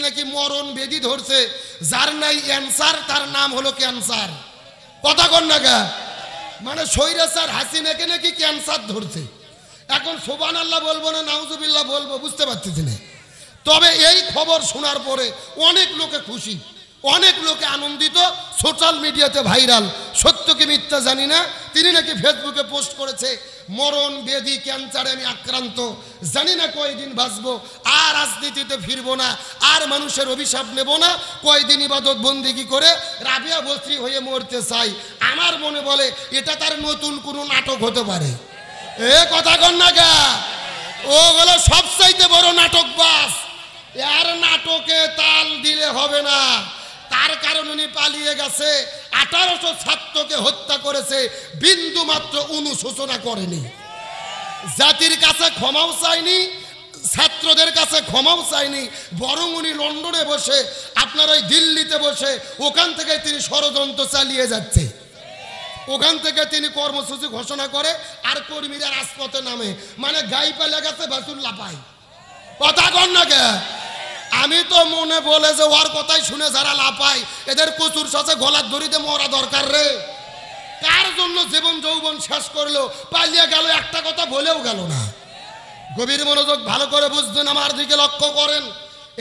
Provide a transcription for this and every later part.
নাকি মরণ বেদি ধরছে, যার নাই অ্যান্সার তার নাম হলো ক্যান্সার। কথা কন না গা, মানে স্বৈরাচার হাসিনাকে নাকি ক্যান্সার ধরছে। এখন সুবহানাল্লাহ বলবো না নাউজুবিল্লাহ বলবো বুঝতে পারতেছি না। তবে এই খবর শোনার পরে অনেক লোকে খুশি, অনেক লোকে আনন্দিত, সোশ্যাল মিডিয়াতে ভাইরাল। সত্য কি মিথ্যা জানি না, তিনি নাকি ফেসবুকে পোস্ট করেছে মরণ বেদি ক্যান্সারে আমি আক্রান্ত, জানি না কয়দিন বাঁচবো, আর রাজনীতিতে ফিরবো না, আর মানুষের অভিশাপ নেব না, কয়দিন ইবাদত বন্দিগি করে রাবিয়া বস্ত্রী হয়ে মরতে চাই। আমার মনে বলে এটা তার নতুন কোনো নাটক হতে পারে। এ কথা কন না গা, ও হলো সবচাইতে বড় নাটকবাজ। এর নাটকে তাল দিলে হবে না। তার কারণ উনি পালিয়ে গেছে, 1800 ছাত্রকে হত্যা করেছে, বিন্দু মাত্র অনুশোচনা করেনি, জাতির কাছে ক্ষমাও চায়নি, ছাত্রদের কাছে ক্ষমাও চায়নি, বরং উনি লন্ডনে বসে, আপনার ওই দিল্লিতে বসে, ওখান থেকে তিনি ষড়যন্ত্র চালিয়ে যাচ্ছে। ওখান থেকে তিনি কর্মসূচি ঘোষণা করে আর কর্মীরা রাজপথে নামে, মানে গাই পালে গেছে বাসুর লাপাই। কথা কন না কে, আমি তো মনে বলে যে ওর কথাই শুনে যারা লাপাই এদের কচুর সাথে গলার দড়িতে মরা দরকার রে। কার জন্য জীবন যৌবন শেষ করলো, পালিয়ে গেল, একটা কথা বলেও গেল না। গভীর মনোযোগ ভালো করে বুঝবেন, আমার দিকে লক্ষ্য করেন।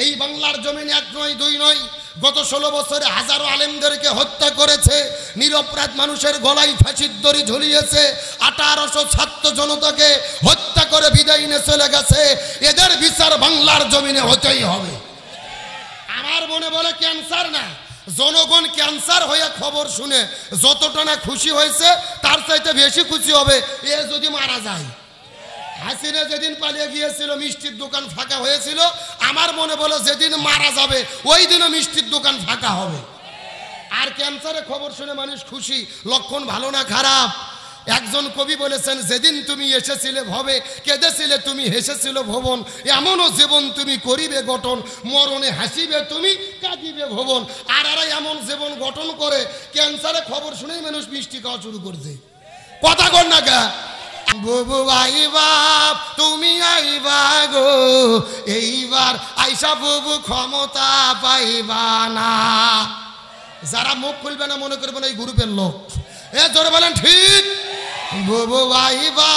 এই বাংলার জমিনে এক নয় দুই নয়, গত 16 বছরে হাজারো আলেমদেরকে হত্যা করেছে, নিরপরাধ মানুষের গলায় ফাঁসির দড়ি ঝুলিয়েছে, 1800 ছাত্র জনতাকে হত্যা করে বিদায় নিয়ে চলে গেছে। এদের বিচার বাংলার জমিনে হতেই হবে। আমার মনে বলে ক্যান্সার না, জনগণ ক্যান্সার হয়ে খবর শুনে যতটা না খুশি হয়েছে তার চাইতে বেশি খুশি হবে এ যদি মারা যায়। হাসিনা যেদিন পালিয়ে গিয়েছিল মিষ্টির দোকান ফাঁকা হয়েছিল, আমার মনে বলে যেদিন মারা যাবে ওই দিনও মিষ্টির দোকান ফাঁকা হবে। আর ক্যান্সারের খবর শুনে মানুষ খুশি, লক্ষণ ভালো না খারাপ। একজন কবি বলেছেন, যেদিন তুমি এসেছিলে ভবে, কেঁদেছিলে তুমি, হেসেছিল ভুবন, এমনও জীবন তুমি করিবে গঠন, মরণে হাসিবে তুমি, কাঁদিবে ভুবন। আর এরা এমন জীবন গঠন করে ক্যান্সারের খবর শুনেই মানুষ মিষ্টি খাওয়া শুরু করছে। কথা কর না গা, বুবু আইবা তুমি আইবা গো, এইবার আইসা বুবু ক্ষমতা পাইবা না। যারা মুখ খুলবে না মনে করবেন এই গ্রুপের লোক। এ জোরে বলেন ঠিক। বুবু আইবা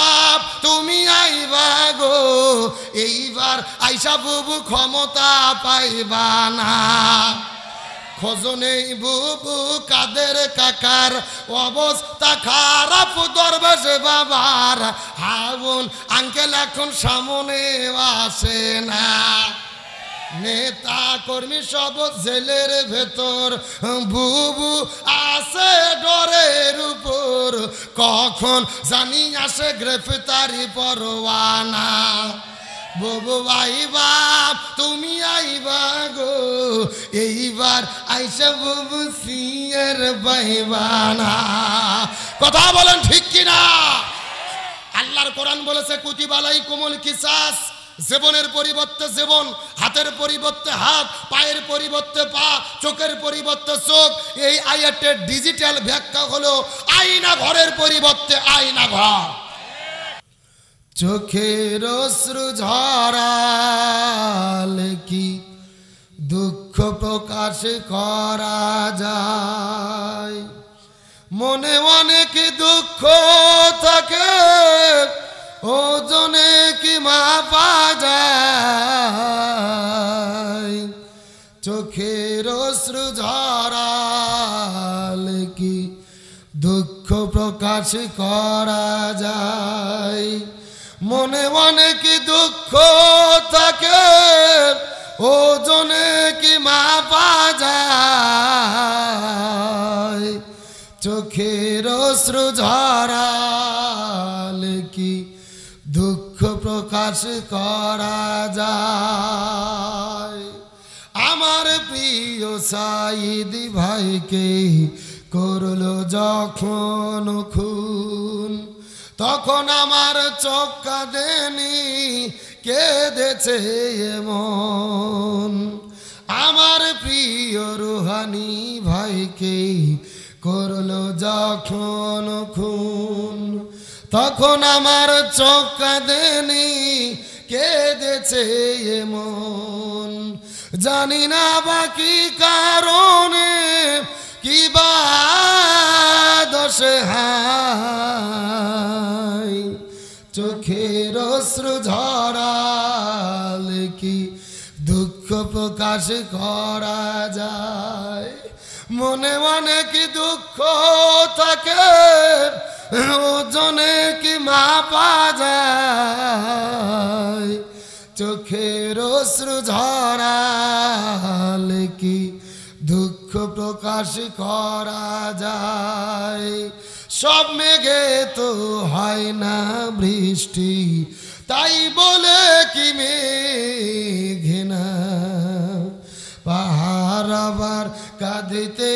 তুমি আইবা গো, এইবার আইসা বুবু ক্ষমতা পাইবা না। খোঁজনে বুবু কাদের কাকার অবস্থা খারাপ, দরবেশ বাবার হাবুন আঙ্কেল এখন সামনে আসে না। নেতা কর্মী সব জেলের ভেতর, বুবু আসে ডরের উপর, কখন জানি আসে গ্রেফতারি পরোয়ানা। বুবু আইবা তুমি আইবা গো, এইবার আইসা বুবু সিয়ের বাইবানা। কথা বলেন ঠিক কিনা? আল্লাহর কোরআন বলেছে কুতিবা আলাইকুমুল কিসাস, জীবনের পরিবর্তে জীবন, হাতের পরিবর্তে হাত, পায়ের পরিবর্তে পা, চোখের পরিবর্তে চোখ। এই আয়াতের ডিজিটাল ব্যাখ্যা হলো আয়না ঘরের পরিবর্তে আয়না ঘর। চোখের অশ্রু ঝরালে কি দুঃখ প্রকাশ করা যায়, মনে অনেক দুঃখ থাকে ওজনে কি মাপা যায়। চোখের অশ্রু ঝরালে কি দুঃখ প্রকাশ করা যায়, মনে অনেক দুঃখ থাকে ওজনে কি মাপা যায়। চোখের অশ্রু ঝরালে কি দুঃখ প্রকাশ করা যায়। আমার প্রিয় সাইদি ভাইকে করলো যখন খুন, তখন আমার চোখ কাঁদেনি, কেঁদেছে এমন। আমার প্রিয় রুহানি ভাইকে করলো যখন খুন, তখন আমার চোখ কাঁদেনি, কেঁদেছে এমন। জানি না বাকি কারণে কি বা দোষে হায় চোখের অশ্রু ঝরালে কি দুঃখ প্রকাশ করা যায় মনে মনে কি দুঃখ থাকে ওজনে কি মাপা যায় চোখের অশ্রু ঝরালে কি দুঃখ প্রকাশ করা যায় সব মেঘে তো হয় না বৃষ্টি তাই বলে কি মেঘে না পাহাড় আবার কাঁদিতে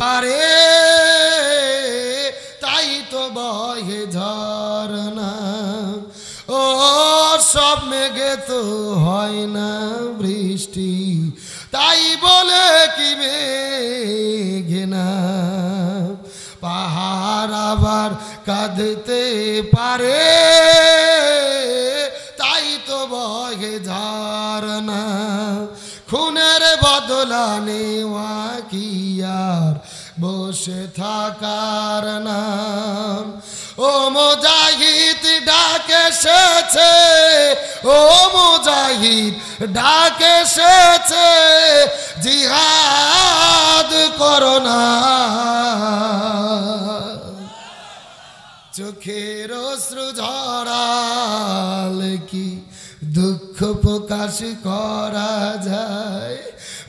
পারে তাই তো বহে ঝরনা ও সব মেঘে তো হয় না বৃষ্টি তাই বলে কি মেঘে না পাহাড় আবার কাঁদতে পারে তাই তো বহে ঝরনা খুনের বদলা নেওয়া কি আর বসে থাকার নাম ও মুজাহিদ ডাক এসেছে ও মুজাহিদ ডাক এসেছে জিহাদ করো না চোখের অশ্রু ঝরালে কি দুঃখ প্রকাশ করা যায়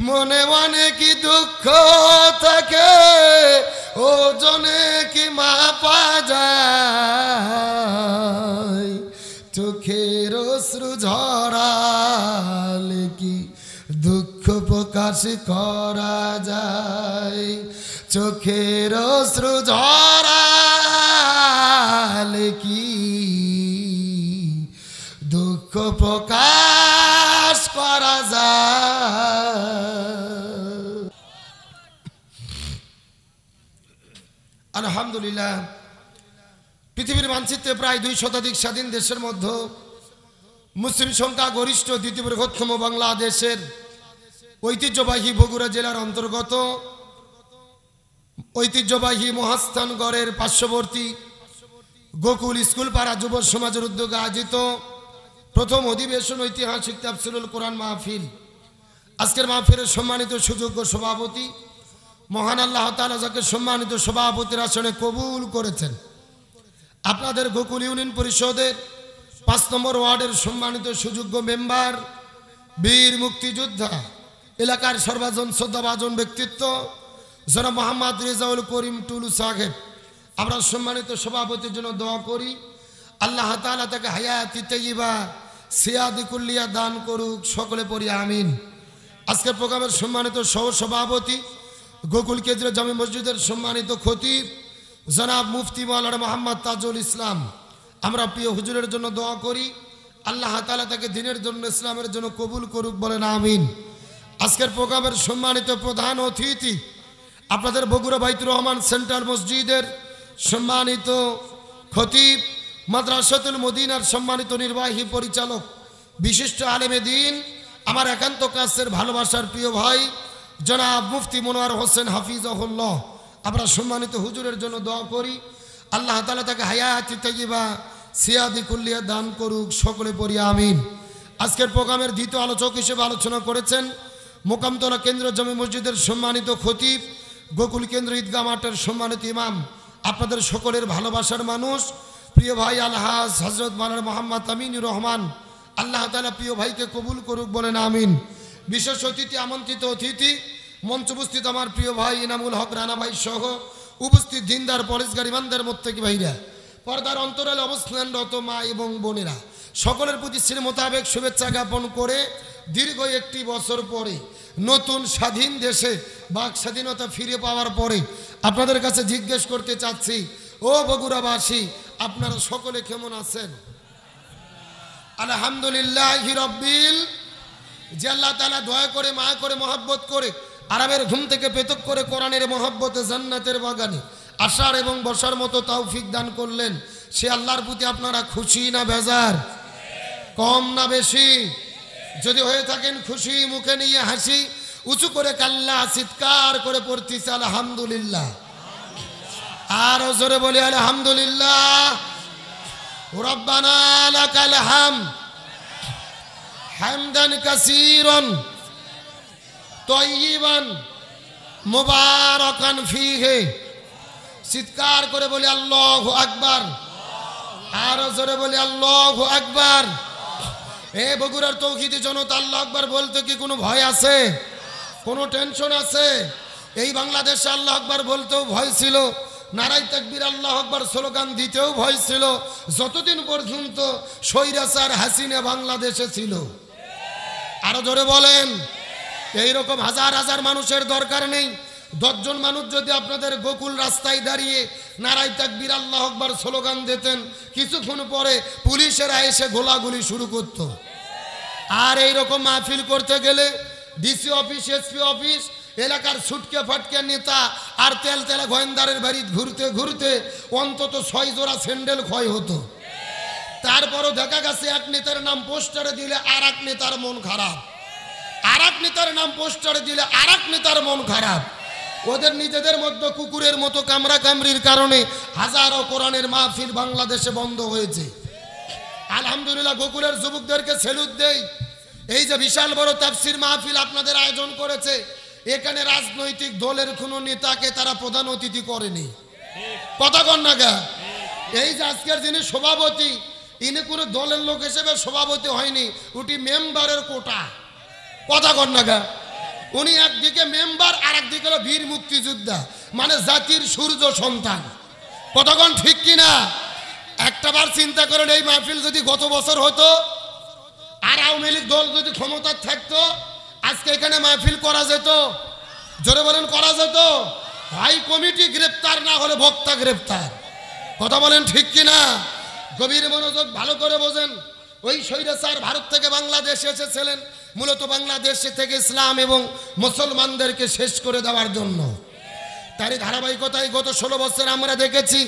মনে মনে কি দুঃখ থাকে ওজনে কি মাপা যায় চোখের অশ্রু ঝরালে কি দুঃখ প্রকাশ করা যায় চোখের অশ্রু ঝরালে কি দুঃখ প্রকাশ করা যায় আলহামদুলিল্লাহ পৃথিবীর মানচিত্রে প্রায় 2 শতাধিক স্বাধীন দেশের মধ্যে মুসলিম সংখ্যা গরিষ্ঠ দ্বিতীয় বৃহত্তম বাংলাদেশের ঐতিহ্যবাহী বগুড়া জেলার অন্তর্গত ঐতিহ্যবাহী মহাস্থানগড়ের পার্শ্ববর্তী গোকুল স্কুল পাড়া যুব সমাজের উদ্যোগে আয়োজিত প্রথম অধিবেশন ঐতিহাসিক তাফসীরুল কোরআন মাহফিল আজকের মাহফিলের সম্মানিত সুযোগ্য সভাপতি মহান আল্লাহ তাআলা যাকে সম্মানিত সভাপতির আসনে কবুল করেছেন আপনাদের গোকুল ইউনিয়ন পরিষদের 5 নম্বর ওয়ার্ডের সম্মানিত সুযোগ্য মেম্বার বীর মুক্তিযোদ্ধা এলাকার সর্বজন শ্রদ্ধাভাজন ব্যক্তিত্ব জনাব মোহাম্মদ রেজাউল করিম টুলু সাহেব আমরা সম্মানিত সভাপতির জন্য দোয়া করি আল্লাহ তাআলা তাকে হায়াতি তাইয়্যিবা সিয়াদি কুল্লিয়া দান করুক সকলে পড়ি আমিন আজকের প্রোগ্রামের সম্মানিত সহ সভাপতি গোকুল কেন্দ্রীয় জামে মসজিদের সম্মানিত খতিব জনাব মুফতি মাওলানা মোহাম্মদ তাজুল ইসলাম আমরা প্রিয় হুজুরের জন্য দোয়া করি আল্লাহ তাআলা তাকে দ্বীনের জন্য ইসলামের জন্য কবুল করুক বলেন আমিন আজকের প্রোগ্রামের সম্মানিত প্রধান অতিথি আপনাদের বগুড়া বাইতুর রহমান সেন্ট্রাল মসজিদের সম্মানিত খতিব মাদ্রাসাতুল মদিনার সম্মানিত নির্বাহী পরিচালক বিশিষ্ট আলেমে দ্বীন আমার একান্ত কাছের ভালোবাসার প্রিয় ভাই জনাব মুফতি মনোয়ার হোসেন হাফিজাহুল্লাহ আমরা সম্মানিত হুজুরের জন্য দোয়া করি আল্লাহ তাআলা তাকে হায়াতি তাইয়্যিবা সিয়াদি কুল্লিয়া দান করুক সকলে পড়ি আমিন আজকের প্রোগ্রামের দ্বিতীয় আলোচক হিসেবে আলোচনা করেছেন মোকামতলা কেন্দ্র জামে মসজিদের সম্মানিত খতিব গোকুল কেন্দ্র ঈদগাহ মাঠের সম্মানিত ইমাম আপনাদের সকলের ভালোবাসার মানুষ প্রিয় ভাই আলহাজ হযরত মাওলানা মোহাম্মদ আমিনুর রহমান আল্লাহ তাআলা প্রিয় ভাইকে কবুল করুক বলেন আমিন বিশেষ অতিথি আমন্ত্রিত অতিথি মঞ্চ উপস্থিত আমার প্রিয় ভাই ইনামুল হক রানা ভাই সহ উপস্থিত দিনদার পরেশগার ইমানদার মুত্তাকি ভাইরা পর্দার অন্তরালে অবস্থানরত মা এবং বোনেরা সকলের প্রতি শ্রী মোতাবেক শুভেচ্ছা জ্ঞাপন করে দীর্ঘ 1 বছর পরে নতুন স্বাধীন দেশে বাক স্বাধীনতা ফিরে পাওয়ার পরে আপনাদের কাছে জিজ্ঞেস করতে চাচ্ছি ও বগুড়াবাসী আপনারা সকলে কেমন আছেন আলহামদুলিল্লাহি রাব্বিল যে আল্লাহ তাআলা দয়া করে মায়া করে মহব্বত করে আরামের ঘুম থেকে পৃথক করে কোরআনের মহব্বতে জান্নাতের বাগানে আসার এবং বসার মতো তৌফিক দান করলেন সে আল্লাহর প্রতি আপনারা খুশি না বেজার কম না বেশি যদি হয়ে থাকেন খুশি, মুখে নিয়ে হাসি, উঁচু করে কাল্লা চিৎকার করে পড়তেছে আলহামদুলিল্লাহ। আর জোরে বলি আলহামদুলিল্লাহ। রব্বানা লাকাল হামদ হামদান কাসীরান তাইয়িবান মুবারাকান ফীহি। চিৎকার করে বলি আল্লাহু আকবার। আর জোরে বলি আল্লাহু আকবার। এ বগুড়ার তৌহিদি জনতা, আল্লাহু আকবার বলতে কি কোনো ভয় আছে? কোনো টেনশন আছে? এই বাংলাদেশে আল্লাহু আকবার বলতেও ভয় ছিল, নারায়ে তাকবীর আল্লাহু আকবার স্লোগান দিতেও ভয় ছিল, যতদিন পর্যন্ত স্বৈরাচার হাসিনা বাংলাদেশে ছিল। আরো জোরে বলেন। এইরকম হাজার হাজার মানুষের দরকার নেই। 10 জন মানুষ যদি আপনাদের গোকুল রাস্তায় দাঁড়িয়ে নারায়ে তাকবীর আল্লাহু আকবার স্লোগান দিতেন, কিছুক্ষণ পরে পুলিশেরা এসে গোলাগুলি শুরু করত। আর এইরকম মাহফিল করতে গেলে ডিসি অফিস, এসপি অফিস, এলাকার ছুটকে ফাটকে নেতা আর তেল তেলা গোয়েন্দারের বাড়ি ঘুরতে ঘুরতে অন্তত 6 জোড়া স্যান্ডেল ক্ষয় হতো। তারপরও দেখা গেছে এক নেতার নাম পোস্টারে দিলে আর এক নেতার মন খারাপ, আর এক নেতার নাম পোস্টারে দিলে আর এক নেতার মন খারাপ। ওদের নিজেদের মধ্যে কুকুরের মতো কামড়া কামড়ির কারণে হাজারো কোরআনের মাহফিল বাংলাদেশে বন্ধ হয়েছে। আলহামদুলিল্লাহ, গোকুলের যুবকদেরকে স্যালুট দেই। এই যে বিশাল বড় তাফসীর মাহফিল আপনাদের আয়োজন করেছে, এখানে রাজনৈতিক দলের কোনো নেতাকে তারা প্রধান অতিথি করেনি। কথা কন না গা? এই যে আজকের যিনি সভাপতি, ইনি কোনো দলের লোক হিসেবে সভাপতি হয়নি, উনি মেম্বারের কোটা। কথা কন না গা? উনি একদিকে মেম্বার আর একদিকে হলো বীর মুক্তিযোদ্ধা, মানে জাতির সূর্য সন্তান। কতক্ষণ ঠিক কিনা? একটাবার চিন্তা করেন, এই মাহফিল যদি গত বছর হতো আর আওয়ামী লীগ দল যদি ক্ষমতার থাকতো, আজকে এখানে মাহফিল করা যেত? জোরে বলেন, করা যেত? হাই কমিটি গ্রেপ্তার না হলে বক্তা গ্রেপ্তার। কথা বলেন ঠিক কিনা? গভীর মনোযোগ, ভালো করে বোঝেন। ওই স্বৈরাচার ভারত থেকে বাংলাদেশে এসেছিলেন মূলত বাংলাদেশ থেকে ইসলাম এবং মুসলমানদেরকে শেষ করে দেওয়ার জন্য। তারই ধারাবাহিকতায় গত 16 বছর আমরা দেখেছি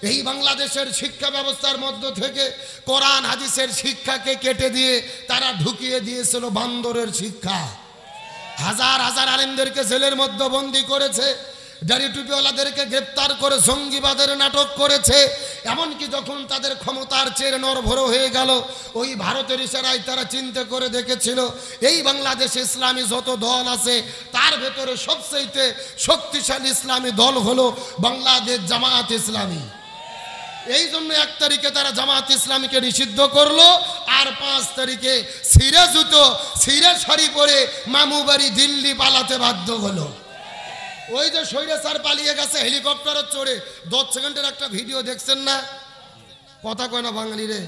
এই বাংলাদেশের শিক্ষা ব্যবস্থার মধ্য থেকে কোরআন হাদিসের শিক্ষাকে কেটে দিয়ে তারা ঢুকিয়ে দিয়েছিল বান্দরের শিক্ষা। হাজার হাজার আলেমদেরকে জেলের মধ্যে বন্দী করেছে, দাড়ি টুপিওয়ালাদেরকে গ্রেপ্তার করে জঙ্গিবাদের নাটক করেছে। এমনকি যখন তাদের ক্ষমতার চেয়ে নড়বড়ে হয়ে গেল, ওই ভারতের ইশারায় তারা চিন্তা করে দেখেছিল এই বাংলাদেশে ইসলামী যত দল আছে তার ভেতরে সবচেয়ে শক্তিশালী ইসলামী দল হলো বাংলাদেশ জামায়াত ইসলামী। এই জন্য 1 তারিখে তারা জামায়াত ইসলামীকে নিষিদ্ধ করলো, আর 5 তারিখে ছিঁড়ে জুতো ছিঁড়ে শাড়ি পরে মামু বাড়ি দিল্লি পালাতে বাধ্য হলো। ওই যে স্বৈরাচার পালিয়ে গেছে হেলিকপ্টারে চড়ে, 10 সেকেন্ডের একটা ভিডিও দেখছেন না? কথা কয় না বাঙালি রে।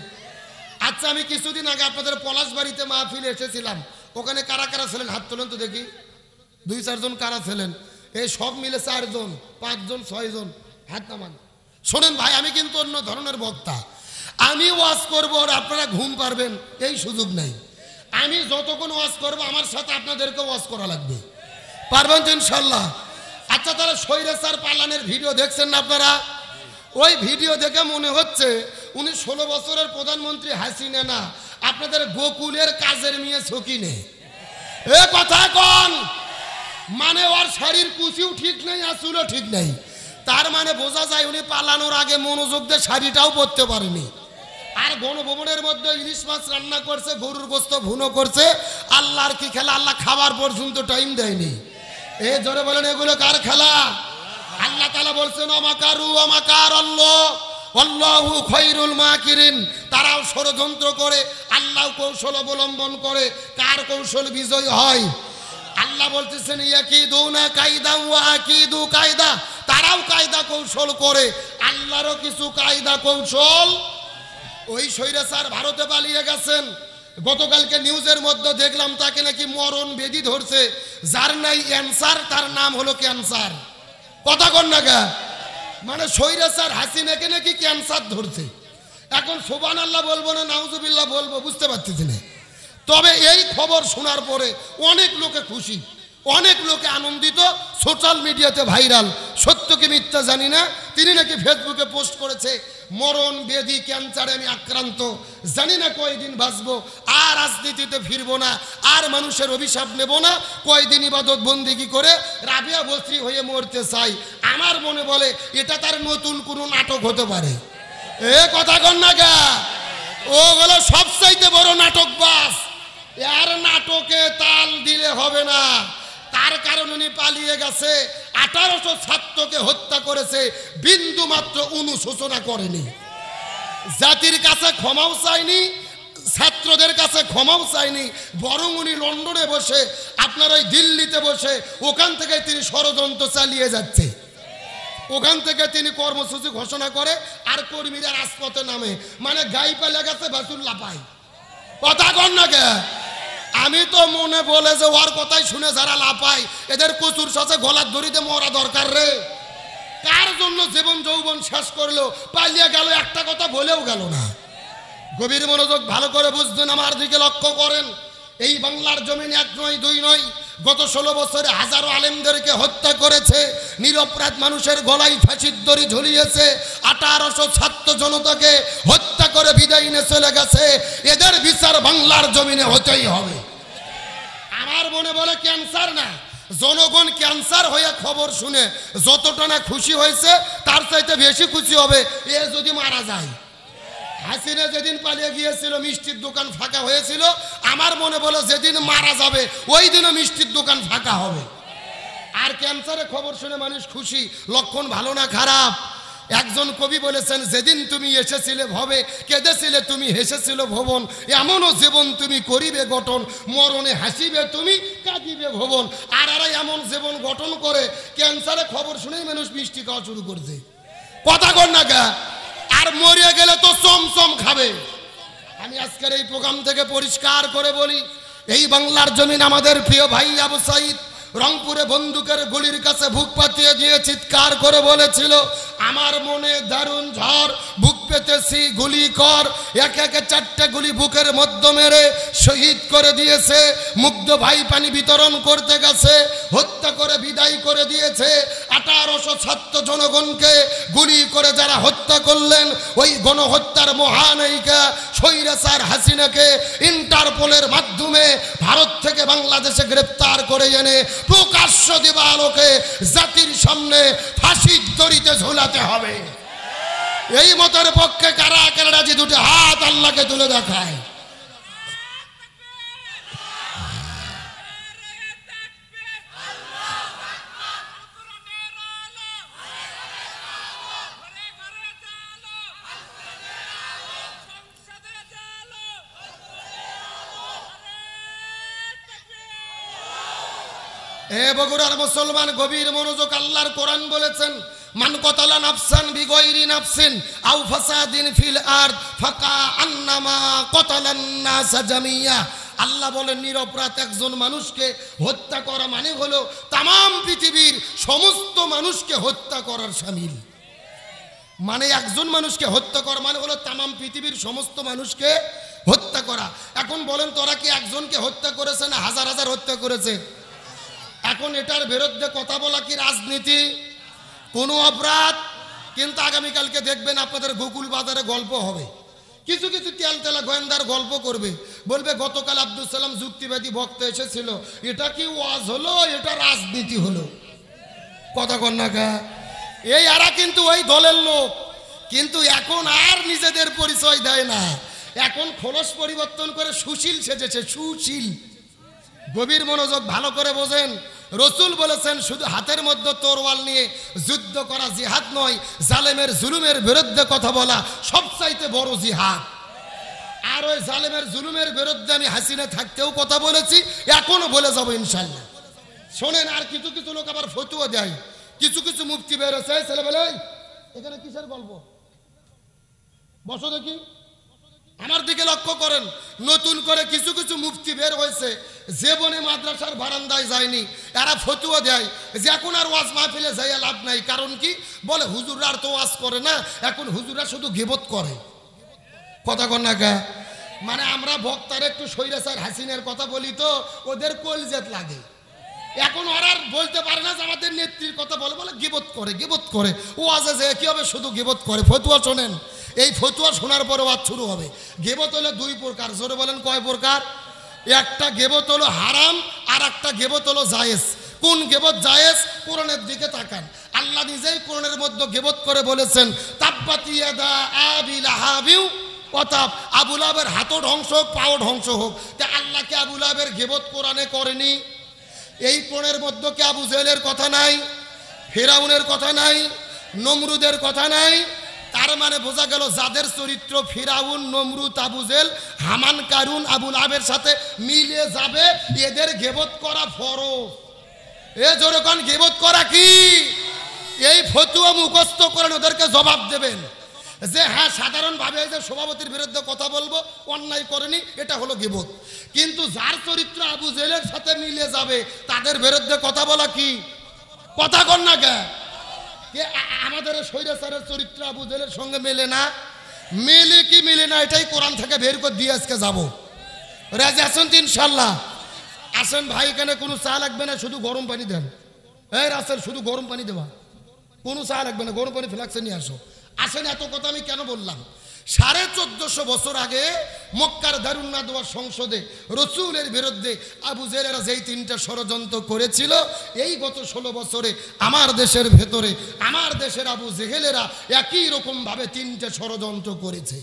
আচ্ছা, আমি কিছুদিন আগে আপনাদের পলাশবাড়িতে মাহফিলে এসেছিলাম, ওখানে কারা কারা ছিলেন হাত তোলেন তো দেখি। 2-4 জন কারা ছিলেন? এই সব মিলে 4 জন, 5 জন, 6 জন, হাত নামান। শোনেন ভাই, আমি কিন্তু অন্য ধরনের বক্তা। আমি ওয়াজ করবো আর আপনারা ঘুম পারবেন এই সুযোগ নাই। আমি যতক্ষণ ওয়াজ করবো আমার সাথে আপনাদেরকে ওয়াজ করা লাগবে। পারবেন তো ইনশাল্লাহ? আচ্ছা, তাহলে স্বৈরাচার পালানের ভিডিও দেখছেন না আপনারা? ওই ভিডিও দেখে মনে হচ্ছে উনি 16 বছরের প্রধানমন্ত্রী হাসিনা না, আপনাদের গোকুলের কাজের মেয়ে সকিনে। এ কথা কন, মানে ওর শরীর কুচিও ঠিক নেই আর চুলও ঠিক নেই। তার মানে বোঝা যায় উনি পালানোর আগে মনোযোগ দিয়ে শাড়িটাও পরতে পারেনি। আর গণভবনের মধ্যে ইলিশ মাছ রান্না করছে, গরুর গোস্ত ভুনো করছে। আল্লাহর কি খেলা? আল্লাহ খাবার পর্যন্ত টাইম দেয়নি। এ জোরে বলেন, এগুলো কার খেলা? আল্লাহ তাআলা বলছেন আমাকারু আমাকার আল্লাহ আল্লাহু খায়রুল মাকিরিন। তারাও ষড়যন্ত্র করে, আল্লাহ কৌশল অবলম্বন করে। কার কৌশল বিজয় হয়? আল্লাহ বলতেছেন ইয়াকিদুনা কায়দা ওয়া আকিদু কায়দা। তারাও কায়দা কৌশল করে, আল্লাহরও কিছু কায়দা কৌশল। ওই স্বৈরাচার ভারতে পালিয়ে গেছেন। গতকালকে নিউজের মধ্যে দেখলাম তাকে নাকি মরণ বেদি ধরছে। যার নাই অ্যান্সার তার নাম হলো ক্যান্সার। কথা কন না গা? মানে স্বৈরাচার হাসিনাকে নাকি ক্যান্সার ধরছে। এখন সুবহানাল্লাহ বলবো না নাউজুবিল্লাহ বলবো বুঝতে পারতেছি না। তবে এই খবর শোনার পরে অনেক লোকে খুশি, অনেক লোকে আনন্দিত, সোশ্যাল মিডিয়াতে ভাইরাল। সত্য কি মিথ্যা জানি না, তিনি নাকি ফেসবুকে পোস্ট করেছে মরণ ব্যাধি ক্যান্সারে আমি আক্রান্ত, জানি না কয়দিন বাঁচবো, আর রাজনীতিতে ফিরবো না, আর মানুষের অভিশাপ নেব না, কয়দিন ইবাদত বন্দেগি করে রাবিয়া বস্ত্রী হয়ে মরতে চাই। আমার মনে বলে এটা তার নতুন কোনো নাটক হতে পারে। এ কথা কন না গা, ও হলো সবচাইতে বড় নাটকবাজ। এর নাটকে তাল দিলে হবে না। তার কারণ উনি পালিয়ে গেছে, 1800 ছাত্রকে হত্যা করেছে, বিন্দু মাত্র অনুশোচনা করেনি, জাতির কাছে ক্ষমাও চায়নি, ছাত্রদের কাছে ক্ষমাও চায়নি, বরং উনি লন্ডনে বসে, আপনার ওই দিল্লিতে বসে, ওখান থেকে তিনি ষড়যন্ত্র চালিয়ে যাচ্ছে। ওখান থেকে তিনি কর্মসূচি ঘোষণা করে আর কর্মীরা রাজপথে নামে, মানে গাই পালে গেছে বাসুর লাপাই। কথা কন না কে? আমি তো মনে বলে যে ওর কথাই শুনে যারা লাপাই এদের কচুর সাথে গলার দড়িতে মরা দরকার রে। কার জন্য জীবন যৌবন শেষ করলো, পালিয়ে গেল, একটা কথা বলেও গেল না। গভীর মনোযোগ ভালো করে বুঝবেন, আমার দিকে লক্ষ্য করেন। এই বাংলার জমিনে এক নয় দুই নয়, গত 16 বছরে হাজারো আলেমদেরকে হত্যা করেছে, নিরপরাধ মানুষের গলায় ফাঁসির দড়ি ঝুলিয়েছে, 1800 ছাত্র জনতাকে হত্যা করে বিদায় নিয়ে চলে গেছে। এদের বিচার বাংলার জমিনে হতেই হবে। আমার মনে বলে ক্যান্সার না, জনগণ ক্যান্সার হয়ে খবর শুনে যতটা না খুশি হয়েছে তার চাইতে বেশি খুশি হবে এ যদি মারা যায়। হাসিনা যেদিন পালিয়ে গিয়েছিল মিষ্টির দোকান ফাঁকা হয়েছিল, আমার মনে বলে যেদিন মারা যাবে ওই দিনও মিষ্টির দোকান ফাঁকা হবে। আর ক্যান্সারের খবর শুনে মানুষ খুশি, লক্ষণ ভালো না খারাপ। একজন কবি বলেছেন, যেদিন তুমি এসেছিলে ভবে, কেঁদেছিলে তুমি, হেসেছিল ভুবন, এমনও জীবন তুমি করিবে গঠন, মরণে হাসিবে তুমি, কাঁদিবে ভুবন। আর এরা এমন জীবন গঠন করে ক্যান্সারের খবর শুনেই মানুষ মিষ্টি খাওয়া শুরু করছে। কথা কর না গা, আর মরিয়া গেলে তো চমচম খাবে। আমি আজকের এই প্রোগ্রাম থেকে পরিষ্কার করে বলি, এই বাংলার জমিন আমাদের প্রিয় ভাই আবু সাইদ রংপুরে বন্দুকের গুলির কাছে বুক পাতিয়ে দিয়ে চিৎকার করে বলেছিল, আমার মনে দারুণ ঝড়, বুক পেতেছি গুলি কর। এক একে 4টে গুলি বুকের মধ্যে মেরে শহীদ করে দিয়েছে। মুগ্ধ ভাই পানি বিতরণ করতে গেছে, হত্যা করে বিদায় করে দিয়েছে। 1800 ছাত্র জনগণকে গুলি করে যারা হত্যা করলেন, ওই গণহত্যার মহানায়িকা স্বৈরাচার হাসিনাকে ইন্টারপোলের মাধ্যমে ভারত থেকে বাংলাদেশে গ্রেপ্তার করে এনে প্রকাশ্য দিবালোকে জাতির সামনে ফাঁসির দড়িতে ঝুলাতে হবে। এই মতের পক্ষে কারা কারা রাজি? দুটো হাত আল্লাহকে তুলে দেখায়। এ বগুড়ার মুসলমান, গভীর মনোযোগ। আল্লাহর কোরআন বলেছেন, মান কতালা নাফসান বিগয়রি নাফসিন আও ফাসাদিন ফিল আরদ ফাকা আন্নামা কতালান নাস জামিয়া। আল্লাহ বলেন, নিরপরাধ একজন মানুষকে হত্যা করা মানে হলো তামাম পৃথিবীর সমস্ত মানুষকে হত্যা করার শামিল। মানে একজন মানুষকে হত্যা করা মানে হলো তামাম পৃথিবীর সমস্ত মানুষকে হত্যা করা। এখন বলেন, তোরা কি একজনকে হত্যা করেছে না হাজার হাজার হত্যা করেছে? এখন এটার বিরুদ্ধে কথা বলা কি রাজনীতি? কোনো অপরাধ? কিন্তু আগামীকালকে দেখবেন আপনাদের গোকুল বাজারে গল্প হবে, কিছু কিছু তেলতেলা গোয়েন্দার গল্প করবে, বলবে গতকাল আব্দুল সালাম যুক্তিবাদী বক্তা এসেছিল, এটা কি ওয়াজ হলো, এটা রাজনীতি হলো। কথা কন না কা? এই এরা কিন্তু ওই দলের লোক, কিন্তু এখন আর নিজেদের পরিচয় দেয় না, এখন খোলস পরিবর্তন করে সুশীল সেজেছে, সুশীল। গভীর মনোযোগ ভালো করে বোঝেন, রসুল বলেছেন, শুধু হাতের মধ্যে তরোয়াল নিয়ে যুদ্ধ করা জিহাদ নয়, জালেমের জুলুমের বিরুদ্ধে কথা বলা সবচাইতে বড় জিহাদ। আর ওই জালেমের জুলুমের বিরুদ্ধে আমি হাসিনা থাকতেও কথা বলেছি, এখনো বলে যাবো ইনশাল্লাহ। শোনেন, আর কিছু কিছু লোক আবার ফতুয়া দেয়, কিছু কিছু মুফতি বেরোছে, ছেলেবেলে এখানে কিসের গল্প? বসো দেখি, আমার দিকে লক্ষ্য করেন। নতুন করে কিছু কিছু মুফতি বের হয়েছে, জীবনে মাদ্রাসার বারান্দায় যায়নি, এরা ফতুয়া দেয় যে এখন আর ওয়াজ মাহফিলে যাইয়া লাভ নাই। কারণ কি? বলে হুজুররা আর তো ওয়াজ করে না, এখন হুজুররা শুধু গিবত করে। কথা কন না কা? মানে আমরা বক্তার একটু স্বৈরাচার হাসিনার কথা বলি তো ওদের কলজেত লাগে। এখন ওরা বলতে পারে না যে আমাদের নেত্রীর কথা বলে, বলে গিবত করে, গিবত করে। ওয়াজে যে কি হবে, শুধু গিবত করে। ফতুয়া শোনেন, এই ফতুয়া শোনার পরে ওয়াজ শুরু হবে। গিবত হলো দুই প্রকার, জোরে বলেন কয় প্রকার? একটা গিবত হলো হারাম, আর একটা গিবত হলো জায়েজ। কোন গিবত জায়েজ? কোরআনের দিকে তাকান। আল্লাহ নিজেই কোরআনের মধ্যে গিবত করে বলেছেন, তাব্বাত ইয়াদা আবি লাহাবিউ ওয়া তাব, আবু লাহাবের হাতও ধ্বংস হোক, পাও ধ্বংস হোক। তা আল্লাহ কি আবু লাহাবের গিবত কোরআনে করেনি? এই কোরআনের মধ্যে কি আবু জেহেলের কথা নাই, ফিরাউনের কথা নাই, নমরুদের কথা নাই? তার মানে বোঝা গেল যাদের চরিত্র ফিরাউন, নমরুদ, আবু জেহেল, হামান, কারুন, আবু লাহাবের সাথে মিলে যাবে, এদের গিবত করা ফরজ। এ যেরকম গিবত করা কি? এই ফতুয়া মুখস্থ করেন, ওদেরকে জবাব দেবেন যে হ্যাঁ সাধারণভাবে যে সভাপতির বিরুদ্ধে কথা বলবো, অন্যায় করেনি, এটা হলো গিবত। কিন্তু যার চরিত্র আবু জেহেলের সাথে মিলে যাবে, তাদের বিরুদ্ধে কথা বলা কি? কথা কর না কে? আমাদের স্বৈরাচারের চরিত্র আবু জেহেলের সঙ্গে মেলে না? মেলে কি মেলে না, এটাই কোরআন থেকে বের করে দিয়ে আজকে যাবো। রাজি আছেন তো ইনশাল্লাহ? আসেন ভাই, এখানে কোনো চা লাগবে না, শুধু গরম পানি দেন। এই রাসেল, শুধু গরম পানি দেবা, কোনো চা লাগবে না, গরম পানি ফ্লাক্সে নিয়ে আসো। আসেন, এত কথা আমি কেন বললাম? 1450 বছর আগে মক্কার দারুন নাদওয়া সংসদে রসুলের বিরুদ্ধে আবু জেহেলেরা যেই তিনটা ষড়যন্ত্র করেছিল, এই গত 16 বছরে আমার দেশের ভেতরে আমার দেশের আবু জেহেলেরা একই রকম ভাবে তিনটে ষড়যন্ত্র করেছে।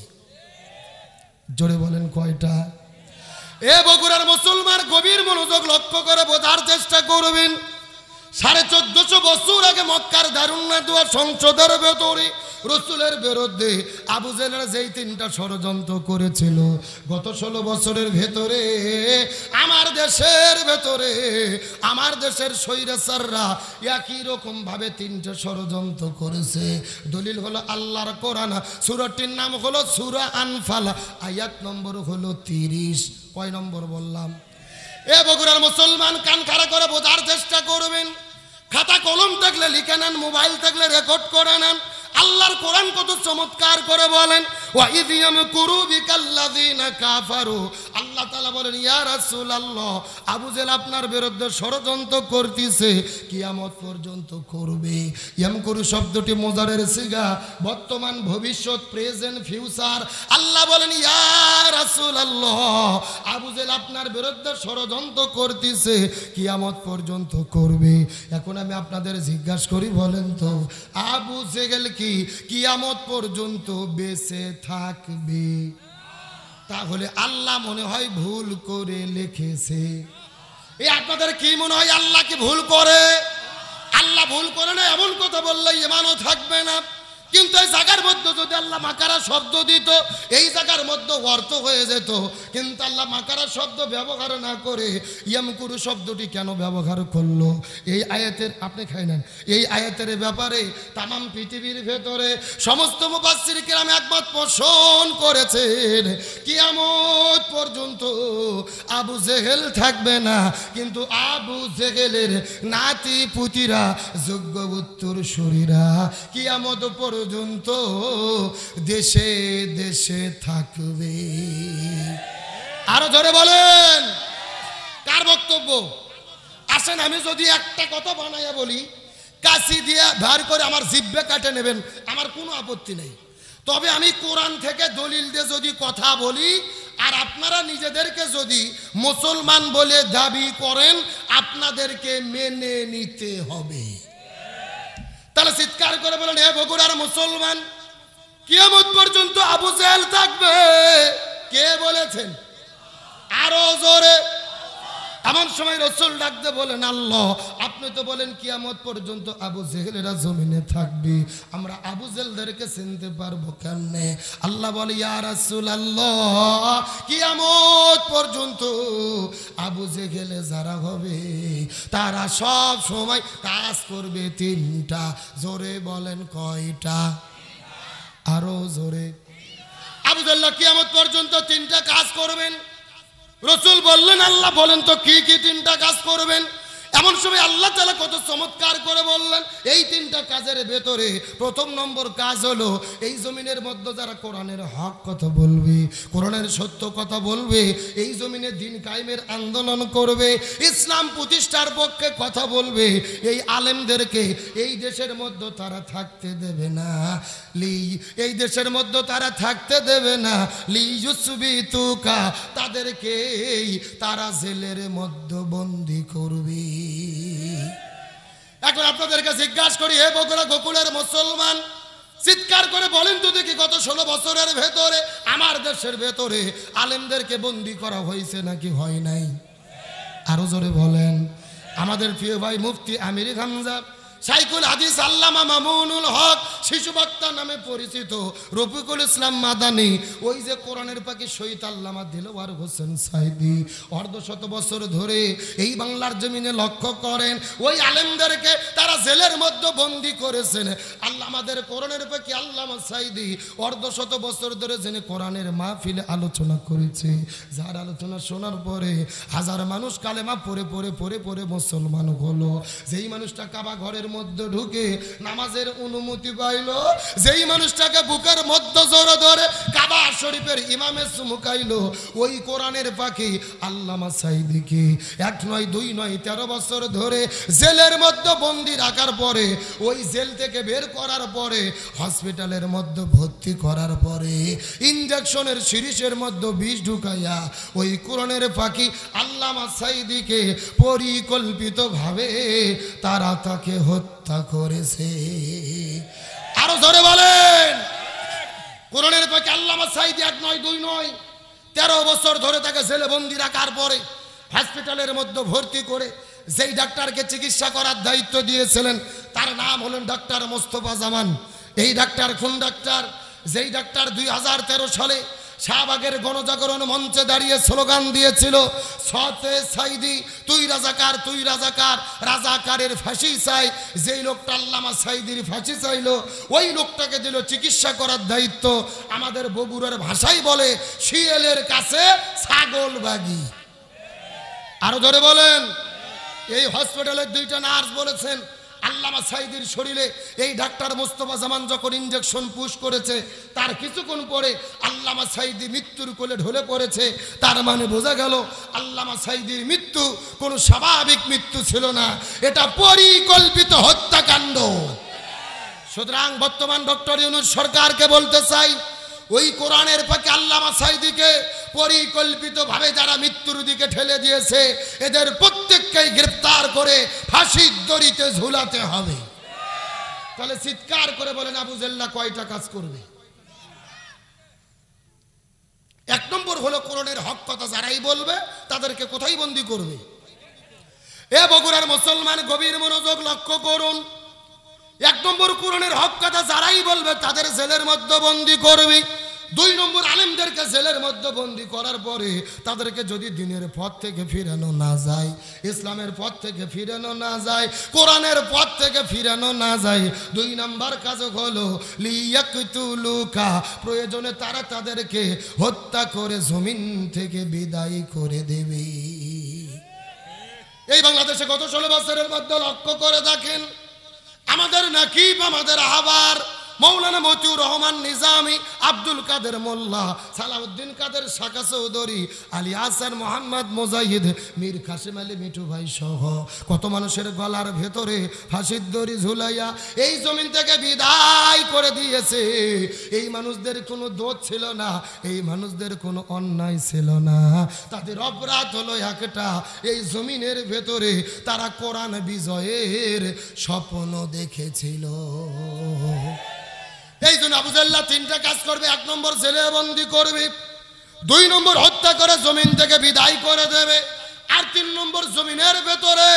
জোরে বলেন কয়টা? এ বগুড়ার মুসলমান গভীর মনোযোগ লক্ষ্য করে বোঝার চেষ্টা করবেন। 1450 বছর আগে মক্কার দারুন নাদওয়া সংসদের ভেতরে রসুলের বিরুদ্ধে আবু জেহেলরা যেই তিনটা ষড়যন্ত্র করেছিল, গত 16 বছরের ভেতরে আমার দেশের ভেতরে আমার দেশের স্বৈরাচাররা একই রকম ভাবে তিনটা ষড়যন্ত্র করেছে। দলিল হলো আল্লাহর কোরআন, সূরাটির নাম হলো সূরা আনফাল, আয়াত নম্বর হলো 30। কয় নম্বর বললাম? এ বগুড়ার মুসলমান কান খাড়া করে বোঝার চেষ্টা করবেন। খাতা কলম থাকলে লিখে নেন, মোবাইল থাকলে রেকর্ড করে নেন। আল্লাহর কোরআন কত চমৎকার করে বলেন, ওয়া ইয ইয়ামকুরু বিকাল্লাযিনা কাফারু। আল্লাহ তাআলা বলেন, ইয়া রাসূলুল্লাহ, আবু জেহেল আপনার বিরুদ্ধে ষড়যন্ত্র করতেছে, কিয়ামত পর্যন্ত করবে। ইয়ামকুরু শব্দটি মুজারের সিগা, বর্তমান, ভবিষ্যৎ, প্রেজেন্ট, ফিউচার। আল্লাহ বলেন, ইয়া রাসূলুল্লাহ, আবু জেহেল আপনার বিরুদ্ধে ষড়যন্ত্র করতেছে, কিয়ামত পর্যন্ত করবে। এখন আমি আপনাদের জিজ্ঞাসা করি, বলেন তো আবু জেহেল কি কিয়ামত পর্যন্ত বেঁচে থাকবে? তাহলে আল্লাহ মনে হয় ভুল করে লিখেছে। এই আপনাদের কি মনে হয় আল্লাহ কি ভুল করে? আল্লাহ ভুল করে না, এমন কথা বললে ঈমানও থাকবে না। কিন্তু এই জায়গার মধ্যে যদি আল্লাহ মাকারা শব্দ দিত, এই জায়গার মধ্যে অর্থ হয়ে যেত। কিন্তু আল্লাহ মাকারা শব্দ ব্যবহার না করে ইয়ামকুরু শব্দটি কেন ব্যবহার করলো? এই আয়াতের, আপনি খাই নেন, এই আয়াতের ব্যাপারে তামাম পৃথিবীর ভেতরে সমস্ত মুফাসসির কিরাম একমত পোষণ করেছেন, কিয়ামত পর্যন্ত আবু জেহেল থাকবে না। কিন্তু আবু জেহেলের নাতি পুতিরা, যোগ্য উত্তরসূরিরা কিয়ামত পর্যন্ত দেশে দেশে থাকবে। আরো জোরে বলেন, কার বক্তব্য? আসেন, আমি যদি একটা কথা বানাইয়া বলি, কাশি দিয়ে ভার করে আমার জিহ্বা কাটে নেবেন, আমার কোনো আপত্তি নেই। তবে আমি কোরআন থেকে দলিল দিয়ে যদি কথা বলি, আর আপনারা নিজেদেরকে যদি মুসলমান বলে দাবি করেন, আপনাদেরকে মেনে নিতে হবে। তাহলে চিৎকার করে বলেন, হে বগুড়ার মুসলমান, কিয়ামত পর্যন্ত আবু জেহেল থাকবে। কে বলেছেন? আরো জোরে। এমন সময় রাসূল ডাকতে বলেন, আল্লাহ, আপনি তো বলেন কিয়ামত পর্যন্ত আবু জেহেলেরা জমিনে থাকবে, আমরা আবু জেহেলদেরকে চিনতে পারবো কেমনে? আল্লাহ বলে, ইয়া রাসূলুল্লাহ, কিয়ামত পর্যন্ত আবু জেহেলে যারা হবে, তারা সব সময় কাজ করবে তিনটা। জোরে বলেন কয়টা? আরো জোরে। আবু জেহেল কিয়ামত পর্যন্ত তিনটা কাজ করবেন। রাসূল বললেন, আল্লাহ বলেন তো কি কি তিনটা কাজ করবেন? এমন সময় আল্লাহ তাআলা কত চমৎকার করে বললেন, এই তিনটা কাজের ভেতরে প্রথম নম্বর কাজ হলো এই জমিনের মধ্যে যারা কোরআনের হক কথা বলবে, কোরআনের সত্য কথা বলবে, এই জমিনে দিন কায়েমের আন্দোলন করবে, ইসলাম প্রতিষ্ঠার পক্ষে কথা বলবে, এই আলেমদেরকে এই দেশের মধ্যে তারা থাকতে দেবে না। এই দেশের মধ্যে তারা থাকতে দেবে না। লিইউসবিতুকা, তাদেরকে তারা জেলের মধ্যে বন্দী করবে। এখন আপনাদের কাছে জিজ্ঞাসা করি, হে বগুড়া গোকুলের মুসলমান, চিৎকার করে বলেন তো দেখি, গত 16 বছরের ভেতরে আমার দেশের ভেতরে আলেমদেরকে বন্দী করা হয়েছে নাকি হয় নাই? আরো জোরে বলেন। আমাদের প্রিয় ভাই মুফতি আমির হামজা, শাইখুল হাদিস আল্লামা মামুনুল হক, শিশু বক্তা নামে পরিচিত রফিকুল ইসলাম মাদানী, ওই যে কোরআনের পাখি শহীদ আল্লামা দিলওয়ার হোসেন সাইদি, অর্ধশত বছর ধরে এই বাংলার জমিনে লক্ষ্য করেন ওই আলেমদেরকে তারা জেলের মধ্যে বন্দী করেছেন। আমাদের কোরআনের পাখি আল্লামা সাইদি অর্ধশত বছর ধরে জেনে কোরআনের মাহফিলে আলোচনা করেছে, যার আলোচনা শোনার পরে হাজার মানুষ কালেমা পড়ে পড়ে পড়ে পড়ে মুসলমান হলো। যেই মানুষটা কাবা ঘরের মধ্যে ঢুকে নামাজের অনুমতি পাইল, যেই মানুষটাকে বুকের মধ্যে জোরে ধরে কাবা শরীফের ইমামে চুমুকাইল, ওই কোরআনের পাখি আল্লামা সাইদিকে 1 নয় 2 নয় 13 বছর ধরে জেলের মধ্যে বন্দি রাখার পরে, ওই জেল থেকে বের করার পরে, হসপিটালের মধ্যে ভর্তি করার পরে, ইনজেকশনের সিরিজের মধ্যে বিষ ঢুকাইয়া ওই কোরআনের পাখি আল্লামা সাইদিকে পরিকল্পিতভাবে তারা তাকে হত্যা করেছে। আরো ধরে বলেন। কোরআনের পাখি আল্লামা সাইদি 1 নয় 2 নয় 13 বছর ধরে তাকে জেলে বন্দি রাখার পরে হসপিটালের মধ্যে ভর্তি করে যেই ডাক্তারকে চিকিৎসা করার দায়িত্ব দিয়েছিলেন তার নাম হলেন ডাক্তার মোস্তফা জামান। এই ডাক্তার কোন ডাক্তার? যেই ডাক্তার 2013 সালে শাহবাগের গণজাগরণ মঞ্চে দাঁড়িয়ে স্লোগান দিয়েছিল, সতে সাইদি তুই রাজাকার, তুই রাজাকার, রাজাকারের ফাঁসি চাই। যেই লোকটা আল্লামা সাইদির ফাঁসি চাইলো, ওই লোকটাকে দিল চিকিৎসা করার দায়িত্ব। আমাদের বগুড়ার ভাষায় বলে শিয়ালের কাছে ছাগল বাগি। আরো ধরে বলেন। এই হসপিটালের 2টা নার্স বলেছেন আল্লামা সাইদির শরীরে এই ডাক্তার মোস্তফা জামান যখন ইনজেকশন পুশ করেছে, তার কিছুক্ষণ পরে আল্লামা সাইদি মৃত্যুর কোলে ঢলে পড়েছে। তার মানে বোঝা গেল আল্লামা সাইদির মৃত্যু কোনো স্বাভাবিক মৃত্যু ছিল না, এটা পরিকল্পিত হত্যাকাণ্ড। সুতরাং বর্তমান ডক্টর ইউনূস সরকারকে বলতে চাই, ওই কোরআনের পাখি আল্লামা সাইদিকে পরিকল্পিতভাবে যারা মৃত্যুর দিকে ঠেলে দিয়েছে, এদের প্রত্যেককেই গ্রেফতার করে ফাঁসির দড়িতে ঝুলাতে হবে। তাহলে চিৎকার করে বলেন আবু জেল্লা কয়টা কাজ করবে? 1 নম্বর হলো কোরআনের হক কথা যারাই বলবে তাদেরকে কোথায় বন্দী করবে? এ বগুড়ার মুসলমান গভীর মনোযোগ লক্ষ্য করুন। 1 নম্বর কোরআনের হক কথা যারাই বলবে তাদের জেলের মধ্যে বন্দী করবে। 2 নম্বর আলেমদেরকে জেলের মধ্যে বন্দী করার পরে তাদেরকে যদি দিনের পথ থেকে ফিরানো না যায়, ইসলামের পথ থেকে ফিরানো না যায়, কোরআনের পথ থেকে ফিরানো না যায়, 2 নম্বর কাজ হলো লিয়াকতুলুকা, প্রয়োজনে তারা তাদেরকে হত্যা করে জমিন থেকে বিদায় করে দেবে। এই বাংলাদেশে গত 16 বছরের মধ্যে লক্ষ্য করে দেখেন, আমাদের নাকিব, আমাদের আহবার মৌলানা মতিউর রহমান নিজামী, আব্দুল কাদের মোল্লা, সালাউদ্দিন কাদের শাকা চৌধুরী, আলী হাসান মোহাম্মদ মুজাহিদ, মীর কাসেম আলী মিঠু ভাই সহ কত মানুষের গলার ভেতরে ফাঁসির দড়ি ঝুলাইয়া এই জমিন থেকে বিদায় করে দিয়েছে। এই মানুষদের কোনো দোষ ছিল না, এই মানুষদের কোনো অন্যায় ছিল না, তাদের অপরাধ হলো একটা, এই জমিনের ভেতরে তারা কোরআন বিজয়ের স্বপ্ন দেখেছিল। এই জন্য আবু জাল্লা 3টা কাজ করবে। 1 নম্বর জেলে বন্দী করবে, 2 নম্বর হত্যা করে জমিন থেকে বিদায় করে দেবে, আর 3 নম্বর জমিনের ভেতরে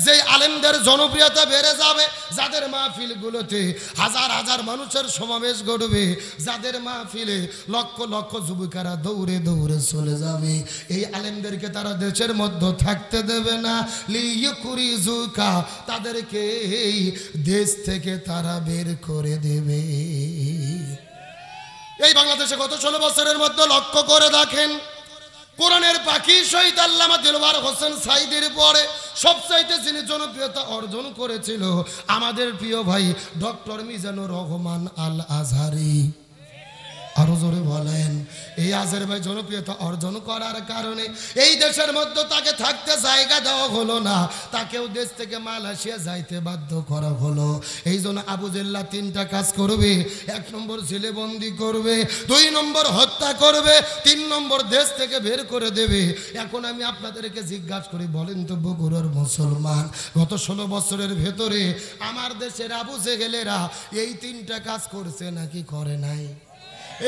যে আলেমদের জনপ্রিয়তা বেড়ে যাবে, যাদের মাহফিলগুলোতে হাজার হাজার মানুষের সমাবেশ ঘটবে, যাদের মাহফিলে লক্ষ লক্ষ যুবকেরা দৌড়ে দৌড়ে চলে যাবে, এই আলেমদেরকে তারা দেশের মধ্যে থাকতে দেবে না। লিইয়ুখরিজুকা, তাদেরকে এই দেশ থেকে তারা বের করে দেবে। এই বাংলাদেশে গত 16 বছরের মধ্যে লক্ষ্য করে দেখেন, কোরআনের পাখি শহীদ আল্লামা দিলওয়ার হোসেন সাইদির পরে সবচাইতে যিনি জনপ্রিয়তা অর্জন করেছিল আমাদের প্রিয় ভাই ডক্টর মিজানুর রহমান আল আজহারি। আরো জোরে বলেন। এই আজহার ভাই জনপ্রিয়তা অর্জন করার কারণে এই দেশের মধ্যে তাকে থাকতে জায়গা দেওয়া হলো না, তাকেও দেশ থেকে মালয়েশিয়া যাইতে বাধ্য করা হলো। এই জন্য আবু জেল্লা তিনটা কাজ করবে। 1 নম্বর জেলেবন্দি করবে, 2 নম্বর হত্যা করবে, 3 নম্বর দেশ থেকে বের করে দেবে। এখন আমি আপনাদেরকে জিজ্ঞাসা করি, বলেন তো বগুড়ার মুসলমান গত 16 বছরের ভেতরে আমার দেশের আবু জেহেলেরা এই 3টা কাজ করছে নাকি করে নাই?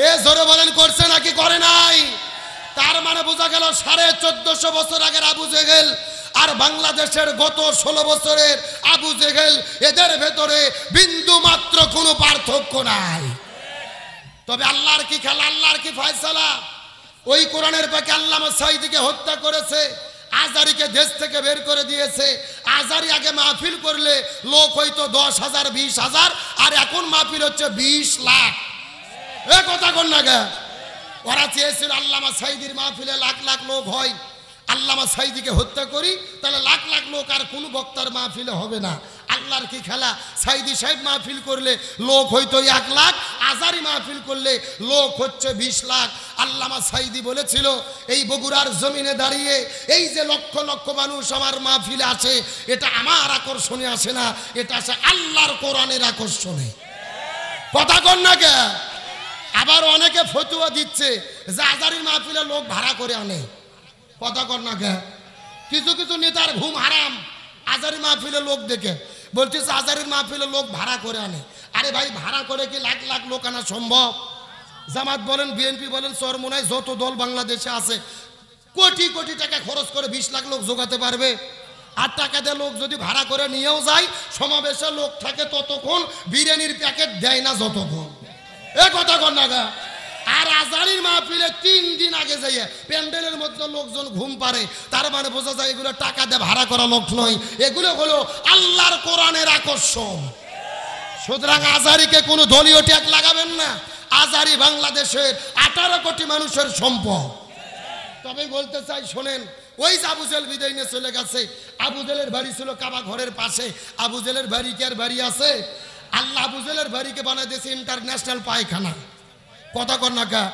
এ জোরে বলেন, করছে নাকি করে নাই? তার মানে বোঝা গেল 1450 বছর আগের আবু জেহেল আর বাংলাদেশের গত 16 বছরের আবু জেহেল, এদের ভেতরে বিন্দু মাত্র কোনো পার্থক্য নাই। তবে আল্লাহর কি খেলা, আল্লাহর কি ফয়সালা। ওই কোরআনের পাকে আল্লামা সাঈদীকে হত্যা করেছে, আজহারিকে দেশ থেকে বের করে দিয়েছে। আজহারি আগে মাহফিল করলে লোক হয়তো 10,000 20,000, আর এখন মাহফিল হচ্ছে 20 লাখ। এ কথা কোন না গে? ওরা চেয়েছিল আল্লামা সাঈদীর মাহফিলে লাখ লাখ লোক হয়, আল্লামা সাঈদীকে হত্যা করি, তাহলে লাখ লাখ লোক আর কোন বক্তার মাহফিলে হবে না। আল্লাহর কি খেলা, সাঈদী সাহেব মাহফিল করলে লোক হয়তো 1 লাখ, আজহারি মাহফিল করলে লোক হচ্ছে 20 লাখ। আল্লামা সাঈদী বলেছিল, এই বগুড়ার জমিনে দাঁড়িয়ে এই যে লক্ষ লক্ষ মানুষ আমার মাহফিলে আছে, এটা আমার আকর্ষণে আসে না, এটা আসে আল্লাহর কোরআনের আকর্ষণে। কথা কোন না গে? আবার অনেকে ফতুয়া দিচ্ছে যে আজহারির মাহফিলে লোক ভাড়া করে আনে। কথা কর না কে? কিছু কিছু নেতার ঘুম হারাম, আজহারি মাহফিলে লোক দেখে বলতেছে আজহারির মাহফিলে লোক ভাড়া করে আনে। আরে ভাই, ভাড়া করে কি লাখ লাখ লোক আনা সম্ভব? জামাত বলেন, বিএনপি বলেন, চরমোনাই যত দল বাংলাদেশে আছে, কোটি কোটি টাকা খরচ করে 20 লাখ লোক জোগাতে পারবে? আর টাকা দিয়ে লোক যদি ভাড়া করে নিয়েও যায়, সমাবেশে লোক থাকে ততক্ষণ, বিরিয়ানির প্যাকেট দেয় না যতক্ষণ। এ কথা কর না গা। আর আজহারির মাহফিলে 3 দিন আগে যাইয়ে প্যান্ডেলের মধ্যে লোকজন ঘুম পারে, তার মানে বোঝা যায় এগুলো টাকা দিয়ে ভাড়া করা লোক নয়, এগুলো হলো আল্লাহর কোরআনের আকর্ষণ। সুতরাং আজহারিকে কোনো দলীয় ট্যাগ লাগাবেন না। আজহারি বাংলাদেশের 18 কোটি মানুষের সম্পদ। তবে বলতে চাই, শোনেন, ওই যে আবু জেহেল বিদায় নিয়ে চলে গেছে, আবু জেহেলের বাড়ি ছিল কাবা ঘরের পাশে। আবু জেহেলের বাড়ি কি আর বাড়ি আছে? আল্লাহ আবু জেহেলের বাড়িকে বানায় দিয়েছে ইন্টারন্যাশনাল পায়খানা। কথা কর না কা?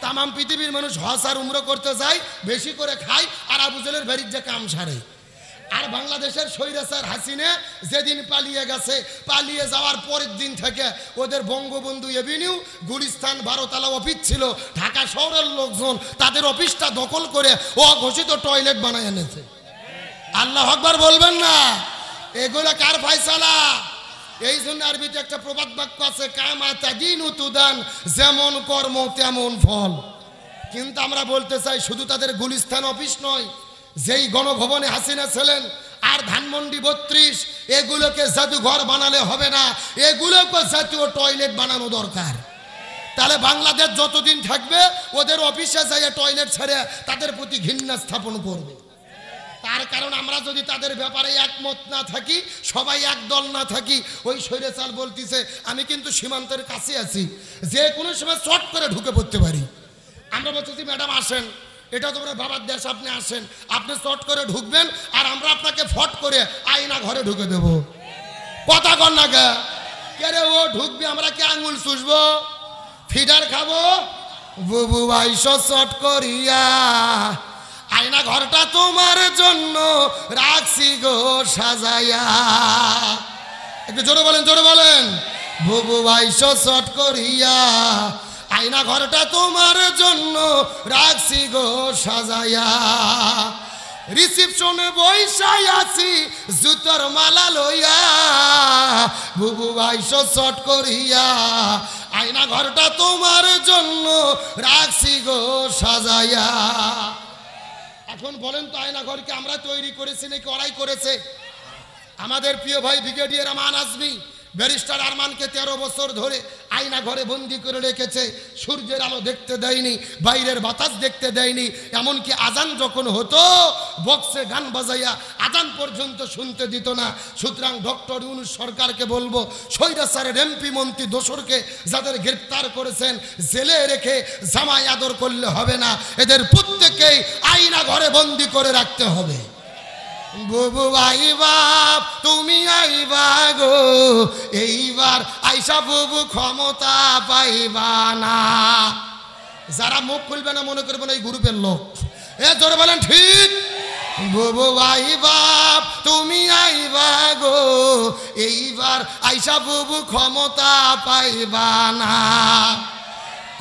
তাম পৃথিবীর মানুষ হজ আর উমরা করতে যায়, বেশি করে খায়, আর আবু জেহেলের বাড়ির যে কাম সারে। আর বাংলাদেশের স্বৈরাচার হাসিনা যেদিন পালিয়ে গেছে, পালিয়ে যাওয়ার পরের দিন থেকে ওদের বঙ্গবন্ধু এভিনিউ, গুলিস্তান 12 তলা অফিস ছিল, ঢাকা শহরের লোকজন তাদের অফিসটা দখল করে অঘোষিত টয়লেট বানায় এনেছে। আল্লাহ আকবার বলবেন না? এগুলো কার ফয়সালা? এই জন্য আরবিতে একটা প্রবাদ বাক্য আছে, কামা তাদিনু তুদান, যেমন কর্ম তেমন ফল। কিন্তু আমরা বলতে চাই, শুধু তাদের গুলিস্তান অফিস নয়, যেই গণভবনে হাসিনা ছিলেন আর ধানমন্ডি 32, এগুলোকে জাদুঘর বানালে হবে না, এগুলোকে জাতীয় টয়লেট বানানো দরকার। তাহলে বাংলাদেশ যতদিন থাকবে ওদের অফিসে যাইয়ে টয়লেট ছেড়ে তাদের প্রতি ঘৃণা স্থাপন করবে। তার কারণ আমরা যদি তাদের ব্যাপারে একমত না থাকি, সবাই এক দল না থাকি, ওই স্বৈরাচার বলতেছে আমি কিন্তু সীমান্তের কাছে আছি, যে কোনো সময় চট করে ঢুকে পড়তে পারি। আমরা বলতেছি ম্যাডাম আসেন, এটা তোমরা বাবার দেশ, আপনি আসেন, আপনি চট করে ঢুকবেন, আর আমরা আপনাকে ফট করে আয়না ঘরে ঢুকে দেব। কথা কর না কে? রে ও ঢুকবে, আমরা কি আঙুল চুষবো, ফিডার খাবো? বুবু আইসো চট করিয়া, আয়না ঘরটা তোমার জন্য রাখছি গো সাজাইয়া। একটু জোরে বলেন, জোরে বলেন। বুবু আইসো চট করিয়া, আয়না ঘরটা তোমার জন্য রাখছি গো সাজাইয়া। রিসিপশনে বইসাই আছি জুতোর মালা লইয়া, বুবু আইসো চট করিয়া, আয়না ঘরটা তোমার জন্য রাখছি গো সাজাইয়া। এখন বলেন তো, আয়না ঘরকে আমরা তৈরি করেছি নাকি ওরাই করেছে? আমাদের প্রিয় ভাই ব্রিগেডিয়ার আমান আজমি, ব্যারিস্টার আরমানকে 13 বছর ধরে আয়না ঘরে বন্দি করে রেখেছে। সূর্যের আলো দেখতে দেয়নি, বাইরের বাতাস দেখতে দেয়নি, এমনকি আজান যখন হতো বক্সে গান বাজাইয়া আজান পর্যন্ত শুনতে দিত না। সুতরাং ডক্টর ইউনূস সরকারকে বলবো, স্বৈরাচারের এমপি মন্ত্রী দোসরকে যাদের গ্রেপ্তার করেছেন জেলে রেখে জামাই আদর করলে হবে না, এদের প্রত্যেককেই আয়না ঘরে বন্দি করে রাখতে হবে। বুবু আইবা তুমি আইবা গো, এইবার আইসা বুবু ক্ষমতা পাইবা না। যারা মুখ খুলবে না মনে করবেন এই গ্রুপের লোক। এ জোরে বলেন ঠিক। বুবু আইবা তুমি আইবা গো, এইবার আইসা বুবু ক্ষমতা পাইবা না।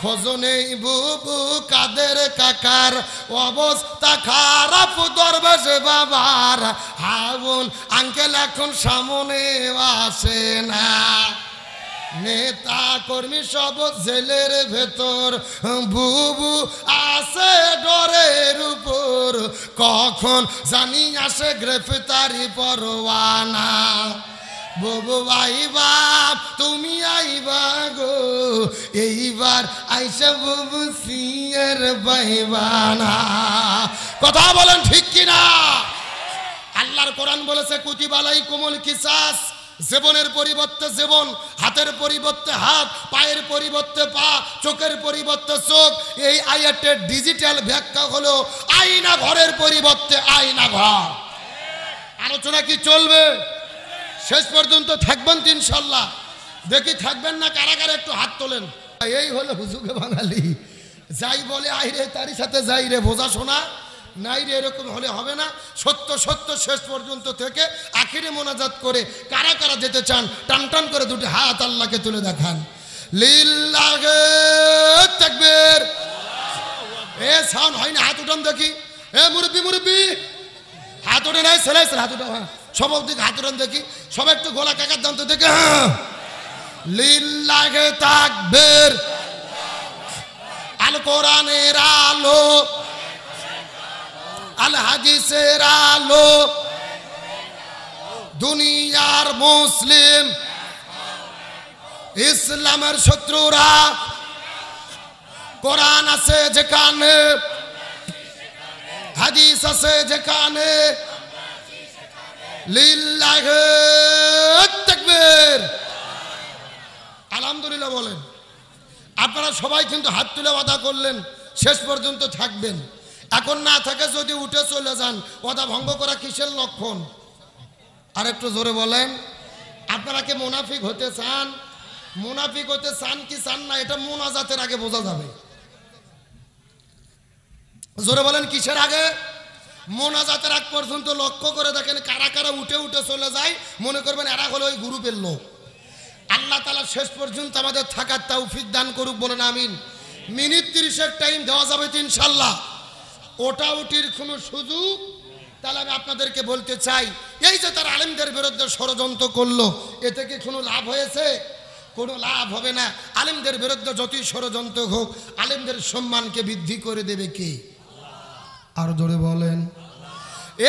খোঁজনে বুবু কাদের কাকার অবস্থা খারাপ, দরবেশ বাবার হাউন আঙ্কেল এখন সামনে আসে না। নেতা কর্মী সব জেলের ভেতর, বুবু আসে ডরের উপর, কখন জানি আসে গ্রেফতারি পরোয়ানা। বুবু আইবা তুমি আইবা গো, এইবার আইসা বুবু সিয়ের পাইবা না। কথা বলেন ঠিক কিনা? আল্লাহর কোরআন বলেছে কুতিবা আলাইকুমুল কিসাস, জীবনের পরিবর্তে জীবন, হাতের পরিবর্তে হাত, পায়ের পরিবর্তে পা, চোখের পরিবর্তে চোখ। এই আয়াতের ডিজিটাল ব্যাখ্যা হলো আয়না ঘরের পরিবর্তে আয়না ঘর। আলোচনা কি চলবে? শেষ পর্যন্ত থাকবেন তো ইনশাল্লাহ? দেখি থাকবেন না কারা কারা একটু হাত তোলেন। এই হলো হুজুগে বাঙালি, যাই বলে আইরে তারই সাথে যাই রে, বোঝা শোনা নাই রে, এরকম হলে হবে না। সত্য সত্য শেষ পর্যন্ত থেকে আখিরে মোনাজাত করে কারা কারা যেতে চান টান টান করে দুটি হাত আল্লাহকে তুলে দেখান। লিল্লাহে তাকবীর। এ সাউন্ড হয় না, হাত উঠান দেখি। এ মুরব্বি মুরব্বি হাত উঠে নাই, ছেলে হাত উঠা। হ্যাঁ সব দিকে হাত উঠান দেখি, সব একটু গলা কাকার দাম তো দেখে। হ্যাঁ লিল্লাহে তাকবীর। আল কোরআনের আলো, আল হাদিসের আলো, দুনিয়ার মুসলিম ইসলামের শত্রুরা, কোরআন আছে যেখানে, হাদিস আছে যেখানে, লিল্লাহে তাকবীর। আলহামদুলিল্লাহ বলেন। আপনারা সবাই কিন্তু হাত তুলে ওয়াদা করলেন শেষ পর্যন্ত থাকবেন। এখন না থাকে যদি উঠে চলে যান, ওয়াদা ভঙ্গ করা কিসের লক্ষণ? আর একটু জোরে বলেন। আপনারা কি মুনাফিক হতে চান? মুনাফিক হতে চান কি চান না, এটা মুনাজাতের আগে বোঝা যাবে। জোরে বলেন কিসের আগে? মোনাজাতের আগ পর্যন্ত লক্ষ্য করে দেখেন কারা কারা উঠে উঠে চলে যায়, মনে করবেন এরা হলো ওই গ্রুপের লোক। আল্লাহ তাআলা শেষ পর্যন্ত আমাদের থাকার তৌফিক দান করুক, বলেন আমিন। মিনিট 30-এর টাইম দেওয়া যাবে তো ইনশাল্লাহ? ওটা উঠির কোনো সুযোগ? তাহলে আমি আপনাদেরকে বলতে চাই, এই যে তারা আলেমদের বিরুদ্ধে ষড়যন্ত্র করলো, এতে কি কোনো লাভ হয়েছে? কোনো লাভ হবে না। আলেমদের বিরুদ্ধে যতই ষড়যন্ত্র হোক, আলেমদের সম্মানকে বৃদ্ধি করে দেবে কে? আর জোরে বলেন।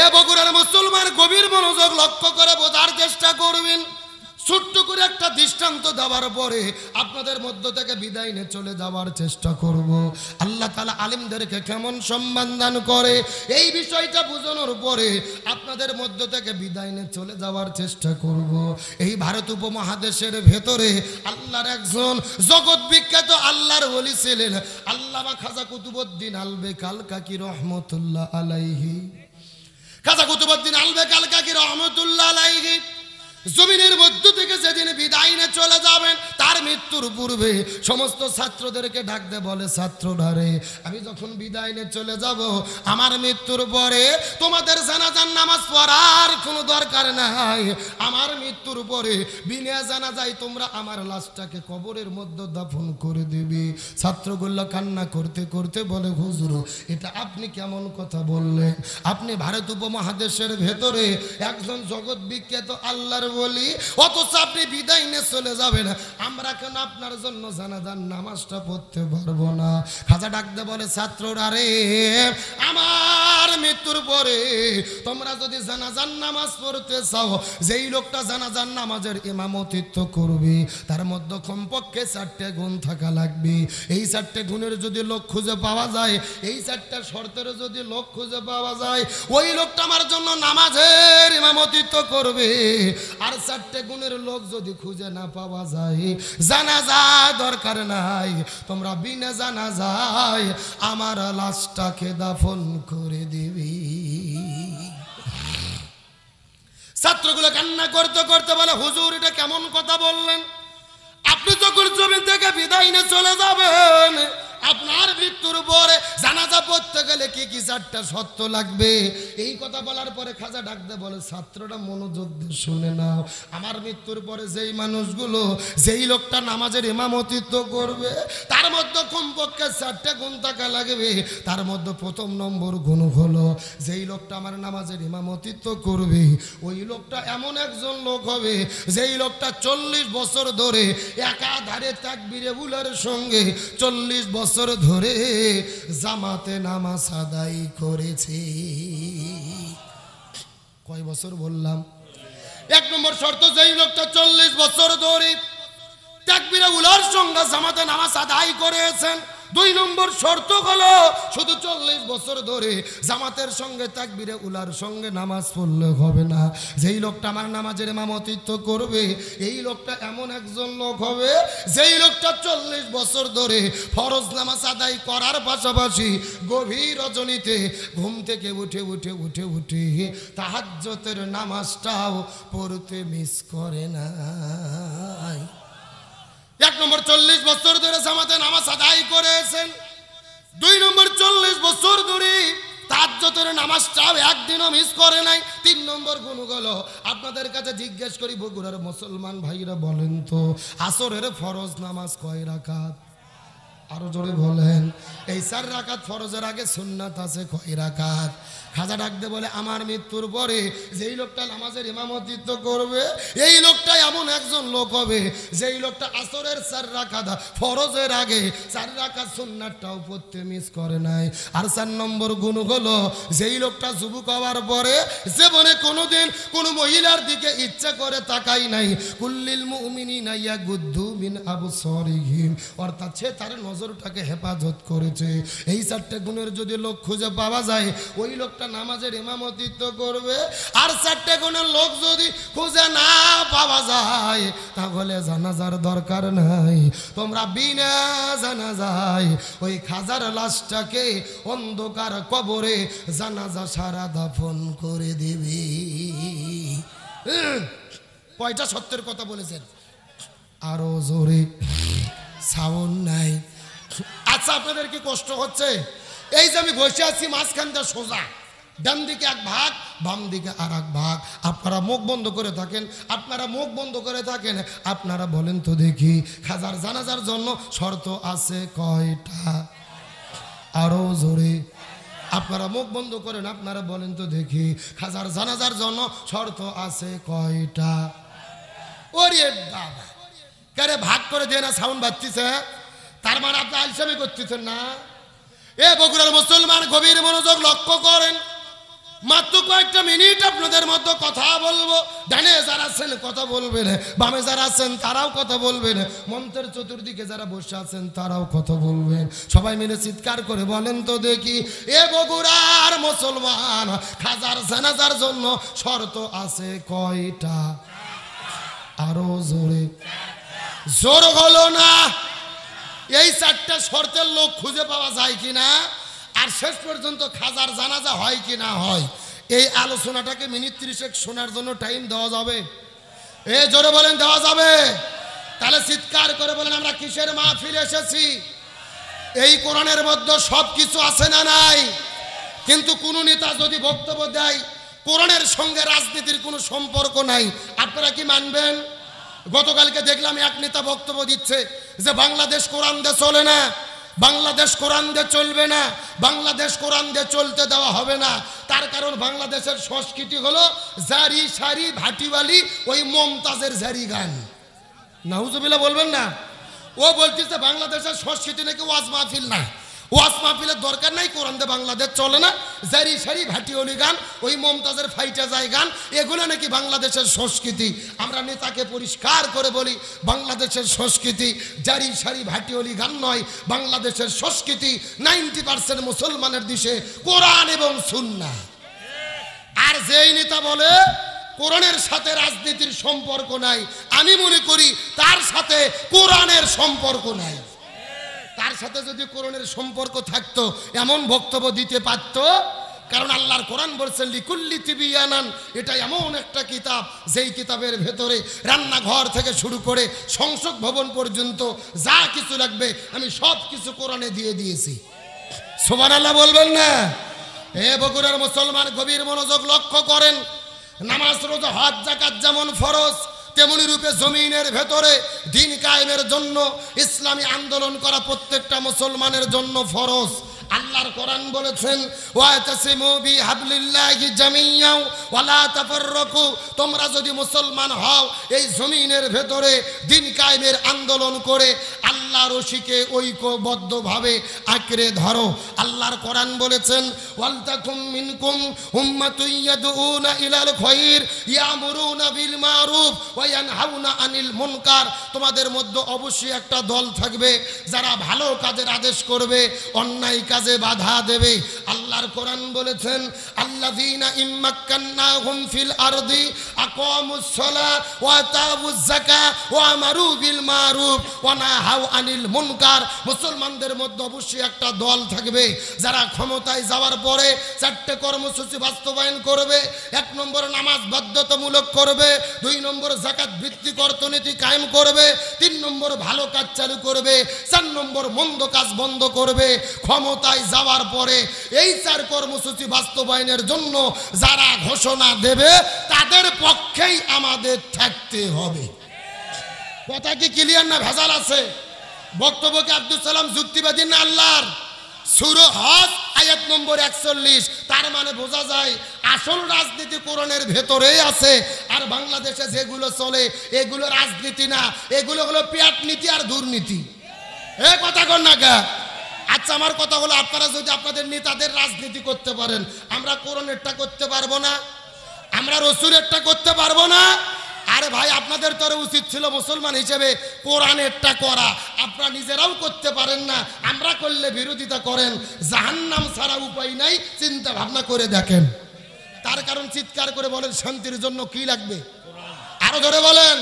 এ বগুড়ার মুসলমান গভীর মনোযোগ লক্ষ্য করে বোঝার চেষ্টা করবেন। ছোট্ট করে একটা দৃষ্টান্ত দেওয়ার পরে আপনাদের মধ্য থেকে বিদায় নিয়ে চলে যাওয়ার চেষ্টা করব। আল্লাহ তাআলা আলেমদেরকে কেমন সম্মান দান করে এই বিষয়টা বোঝানোর পরে আপনাদের মধ্য থেকে বিদায় নিয়ে চলে যাওয়ার চেষ্টা করব। এই ভারত উপমহাদেশের ভেতরে আল্লাহর একজন জগৎ বিখ্যাত আল্লাহর ওলি ছিলেন আল্লামা খাজা কুতুবউদ্দিন আলবেক আল কাকি রহমতুল্লাহ আলাইহি। খাজা কুতুবউদ্দিন আলবেক আল কাকি রহমতুল্লাহ আলাইহি জমিনের মধ্য থেকে যেদিন বিদায় নিয়ে চলে যাবেন, তার মৃত্যুর পূর্বে সমস্ত ছাত্রদেরকে ডাকতে বলে, ছাত্ররা রে, আমি যখন বিদায় নিয়ে চলে যাব, আমার মৃত্যুর পরে তোমাদের জানাজার নামাজ পড়ার কোনো দরকার নাই। আমার মৃত্যুর পরে বিনা জানাজায় তোমরা আমার লাশটাকে কবরের মধ্যে দাফন করে দিবি। ছাত্রগুলো কান্না করতে করতে বলে, হুজুর এটা আপনি কেমন কথা বললেন? আপনি ভারত উপমহাদেশের ভেতরে একজন জগৎ বিখ্যাত আল্লাহর বলি, অথচ আপনি বিদায় নিয়ে চলে যাবেন, আমরা কেন আপনার জন্য জানাজার নামাজটা পড়তে পারবো না? খাজা ডাকতে বলে, ছাত্ররা রে, আমার মৃত্যুর পরে তোমরা যদি জানাজার নামাজ পড়তে চাও, যেই লোকটা জানাজার নামাজের ইমামতিত্ব করবে তার মধ্যে কমপক্ষে 4টে গুণ থাকা লাগবে। এই 4টে গুণের যদি লোক খুঁজে পাওয়া যায়, এই 4টা শর্তের যদি লোক খুঁজে পাওয়া যায়, ওই লোকটা আমার জন্য নামাজের ইমামতিত্ব করবে। আর 4টে গুণের লোক যদি খুঁজে না পাওয়া যায়, জানাজা দরকার নাই, তোমরা বিনা জানাজায় আমার লাশটাকে দাফন করে দিবি। ছাত্রগুলো কান্না করতে করতে বলে, হুজুর এটা কেমন কথা বললেন? আপনি যখন জমি থেকে বিদায় নিয়ে চলে যাবেন, আপনার মৃত্যুর পরে জানাজা পড়তে গেলে কি কি চারটা শর্ত লাগবে। এই কথা বলার পরে খাজা ডাক দিয়ে বলে, ছাত্রটা মনোযোগ দিয়ে শুনে নাও। আমার মৃত্যুর পরে যেই মানুষগুলো, যেই লোকটা নামাজের ইমামতিত্ব করবে, তার মধ্যে কমপক্ষে চারটে গুণ থাকা লাগবে। তার মধ্যে প্রথম নম্বর গুণ হলো, যেই লোকটা আমার নামাজের ইমামতিত্ব করবে, ওই লোকটা এমন একজন লোক হবে, যেই লোকটা 40 বছর ধরে একাধারে তাকবীরে উলার সঙ্গে 40 বছর ধরে জামাতে নামাজ আদায় করেছে। কয় বছর বললাম? 1 নম্বর শর্ত, যেই লোকটা 40 বছর ধরে তাকবীরে উলার সঙ্গে জামাতে নামাজ আদায় করেছেন। 2 নম্বর শর্ত হলো, শুধু 40 বছর ধরে জামাতের সঙ্গে তাকবীরে উলার সঙ্গে নামাজ পড়লে হবে না, যেই লোকটা আমার নামাজের ইমামতিত্ব করবে, এই লোকটা এমন একজন লোক হবে, যেই লোকটা 40 বছর ধরে ফরজ নামাজ আদায় করার পাশাপাশি গভীর রজনীতে ঘুম থেকে উঠে উঠে উঠে উঠে তাহাজ্জুদের নামাজটাও পড়তে মিস করে না। 1 নম্বর 40 বছর ধরে জামাতে নামাজ আদায় করেছেন। 2 নম্বর 40 বছর ধরে তাহাজ্জুদের নামাজটাও একদিনও মিস করে নাই। 3 নম্বর গুণ হলো, আপনাদের কাছে জিজ্ঞেস করি বগুড়ার মুসলমান ভাইরা বলেন তো, আসরের ফরজ নামাজ কয় রাকাত? আরো জোরে বলেন। এই 4 রাকাত ফরজের আগে সুন্নাত আছে কয় রাকাত? খাজা ডাকতে বলে, আমার মৃত্যুর পরে যেই লোকটা নামাজের ইমামতিত্ব করবে, এই লোকটা এমন একজন লোক হবে, যেই লোকটা আসরের 4 রাকাত ফরজের আগে 4 রাকাত সুন্নাতটাও পড়তে মিস করে নাই। আর 4 নম্বর গুণ হলো, যেই লোকটা যুবক হওয়ার পরে জীবনে কোনোদিন কোনো মহিলার দিকে ইচ্ছা করে তাকাই নাই। কুল্লিল মুমিনিনা ইয়াগুদ্দু মিন আবসারিহিম, অর্থাৎ সে তার নজরটাকে হেফাজত করেছে। এই 4টে গুণের যদি লোক খুঁজে পাওয়া যায়, ওই লোকটা নামাজের ইমামতিত্ব করবে। আর 4টে গুণের লোক যদি খুঁজে না পাওয়া যায়, তাহলে জানাজার দরকার নাই। তোমরা বিনা জানাজায় ওই খাজার লাশটাকে অন্ধকার কবরে জানাজা সারা দাফন করে দিবি। কয়টা সত্যের কথা বলেছেন? আরো জোরে, সাউন্ড নাই। আচ্ছা, আপনাদের কি কষ্ট হচ্ছে? এই যে আমি বসে আছি মাঝখানটা সোজা, ডান দিকে এক ভাগ, বাম দিকে আর এক ভাগ। আপনারা মুখ বন্ধ করে থাকেন, আপনারা মুখ বন্ধ করে থাকেন। আপনারা বলেন তো দেখি, খাজার জানাজার জন্য শর্ত আছে কয়টা? আরো জোরে, আপনারা মুখ বন্ধ করেন, আপনারা বলেন তো দেখি, খাজার জানাজার জন্য শর্ত আছে কয়টা? ওরে বাবা, কারে ভাগ করে দিয়ে না সাউন্ড বাজতেছে? তার মানে আপনি আলসামি করতেছেন না? এ বগুড়ার মুসলমান, গভীর মনোযোগ লক্ষ্য করেন। মাত্র কয়েকটা মিনিট আপনাদের মধ্যে কথা বলবো। ডানে যারা আছেন কথা বলবেন, বামে যারা আছেন তারাও কথা বলবেন, মন্ত্রের চতুর্দিকে যারা বসে আছেন তারাও কথা বলবেন। সবাই মিলে চিৎকার করে বলেন তো দেখি, এ বগুড়ার মুসলমান, খাজার জানাজার জন্য শর্ত আছে কয়টা? আরো জোরে, জোর হলো না? এই 4টা শর্তের লোক খুঁজে পাওয়া যায় কিনা, আর শেষ পর্যন্ত খাজার জানাজা হয় কি না হয়, এই আলোচনাটাকে মিনিট 30 শোনার জন্য টাইম দেওয়া যাবে? এ জোরে বলেন, দেওয়া যাবে? তাহলে চিৎকার করে বলেন, আমরা কিসের মাহফিল এসেছি? এই কোরআনের মধ্যে সব কিছু আছে না নাই? কিন্তু কোন নেতা যদি বক্তব্য দেয় কোরআনের সঙ্গে রাজনীতির কোনো সম্পর্ক নাই, আপনারা কি মানবেন? গতকালকে দেখলাম এক নেতা বক্তব্য দিচ্ছে যে বাংলাদেশ কোরআন দিয়ে চলে না, বাংলাদেশ কোরআন দিয়ে চলবে না, বাংলাদেশ কোরআন দিয়ে চলতে দেওয়া হবে না। তার কারণ বাংলাদেশের সংস্কৃতি হলো জারি সারি ভাটিবালি, ওই মমতাজের জারি গান। নাউজুবিল্লাহ বলবেন না? ও বলতেছে বাংলাদেশের সংস্কৃতি নাকি ওয়াজ মাহফিল না, ওয়াজ মাহফিলের দরকার নাই, কোরআন দিয়ে বাংলাদেশ চলে না, জারি সারি ভাটিওলি গান, ওই মমতাজের ফাইটা যায় গান, এগুলো নাকি বাংলাদেশের সংস্কৃতি। আমরা নেতাকে পরিষ্কার করে বলি, বাংলাদেশের সংস্কৃতি জারি সারি ভাটিওলি গান নয়, বাংলাদেশের সংস্কৃতি 90% মুসলমানের দেশে কোরআন এবং সুন্নাহ। আর যেই নেতা বলে কোরআনের সাথে রাজনীতির সম্পর্ক নাই, আমি মনে করি তার সাথে কোরআনের সম্পর্ক নাই। তার সাথে যদি কোরআনের সম্পর্ক থাকতো এমন বক্তব্য দিতে পারতো কারণ আল্লাহর কোরআন বলছেন লিকুল্লি তিবিয়ানান, এটা এমন একটা কিতাব যেই কিতাবের ভেতরে রান্নাঘর থেকে শুরু করে সংসদ ভবন পর্যন্ত যা কিছু লাগবে আমি সব কিছু কোরআনে দিয়ে দিয়েছি। সুবহানাল্লাহ বলবেন না? এ বগুড়ার মুসলমান গভীর মনোযোগ লক্ষ্য করেন। নামাজ রোজা হজ যাকাত যেমন ফরজ, তেমনি রূপে জমিনের ভেতরে দ্বীন কায়েমের জন্য ইসলামী আন্দোলন করা প্রত্যেকটা মুসলমানের জন্য ফরজ। আল্লাহর কোরআন বলেছেন ওয়াতাসিমু বিহাবলিল্লাহি জামিয়াও ওয়ালা তাফাররাকু, তোমরা যদি মুসলমান হও এই জমিনের ভেতরে দ্বীন কায়েমের আন্দোলন করে আল্লাহর রশিকে ঐক্যবদ্ধভাবে আঁকড়ে ধরো। আল্লাহর কোরআন বলেছেন ওয়ালতাকুম মিনকুম উম্মাতুন ইয়াদউনা ইলাল খায়র ইয়ামুরুনা বিল মারুফ ওয়া ইয়ানহাউনা আনিল মুনকার, তোমাদের মধ্যে অবশ্যই একটা দল থাকবে যারা ভালো কাজের আদেশ করবে, অন্যায় কাজে বাধা দেবে। আল্লাহর কোরআন বলেছেন আল্লাযীনা ইম্মাক্কান্নাহুম ফিল আরদি আকামুস সালাহ ওয়া আতাউয যাকাত ওয়া আমারু বিল মারুফ ওয়া নাহাউ আনিল মুনকার, মুসলমানদের মধ্যে অবশ্যই একটা দল থাকবে যারা ক্ষমতায় যাওয়ার পরে চারটে কর্মসূচি বাস্তবায়ন করবে। 1 নম্বর নামাজ বাধ্যতামূলক করবে, 2 নম্বর যাকাত ভিত্তিক অর্থনীতি কায়েম করবে, 3 নম্বর ভালো কাজ চালু করবে, 4 নম্বর মন্দ কাজ বন্ধ করবে। ক্ষমতায় যাওয়ার পরে এই 4 কর্মসূচি বাস্তবায়নের জন্য যারা ঘোষণা দেবে তাদের পক্ষেই আমাদের থাকতে হবে। কথা কি ক্লিয়ার না ভেজাল আছে? বক্তব্য কি আব্দুল সালাম যুক্তিবাদী না আল্লাহর? সূরা হজ আয়াত নম্বর 41, তার মানে বোঝা যায় আসল রাজনীতি কোরআনের ভেতরেই আছে। আর বাংলাদেশে যেগুলো চলে এগুলো রাজনীতি না, এগুলো হলো পেট নীতি আর দুর্নীতি। এ কথা কর না কা? আচ্ছা, আমার কথা হলো আপনারা যদি আপনাদের নেতাদের রাজনীতি করতে পারেন, আমরা কোরআনেরটা করতে পারবো না? আমরা রসুলেরটা করতে পারবো না? আরে ভাই, আপনাদের তো উচিত ছিল মুসলমান হিসেবে কোরআনেরটা করা। আপনারা নিজেরাও করতে পারেন না, আমরা করলে বিরোধিতা করেন। জাহান্নাম ছাড়া উপায় নাই, চিন্তা ভাবনা করে দেখেন। তার কারণ চিৎকার করে বলেন শান্তির জন্য কি লাগবে? আরো ধরে বলেন।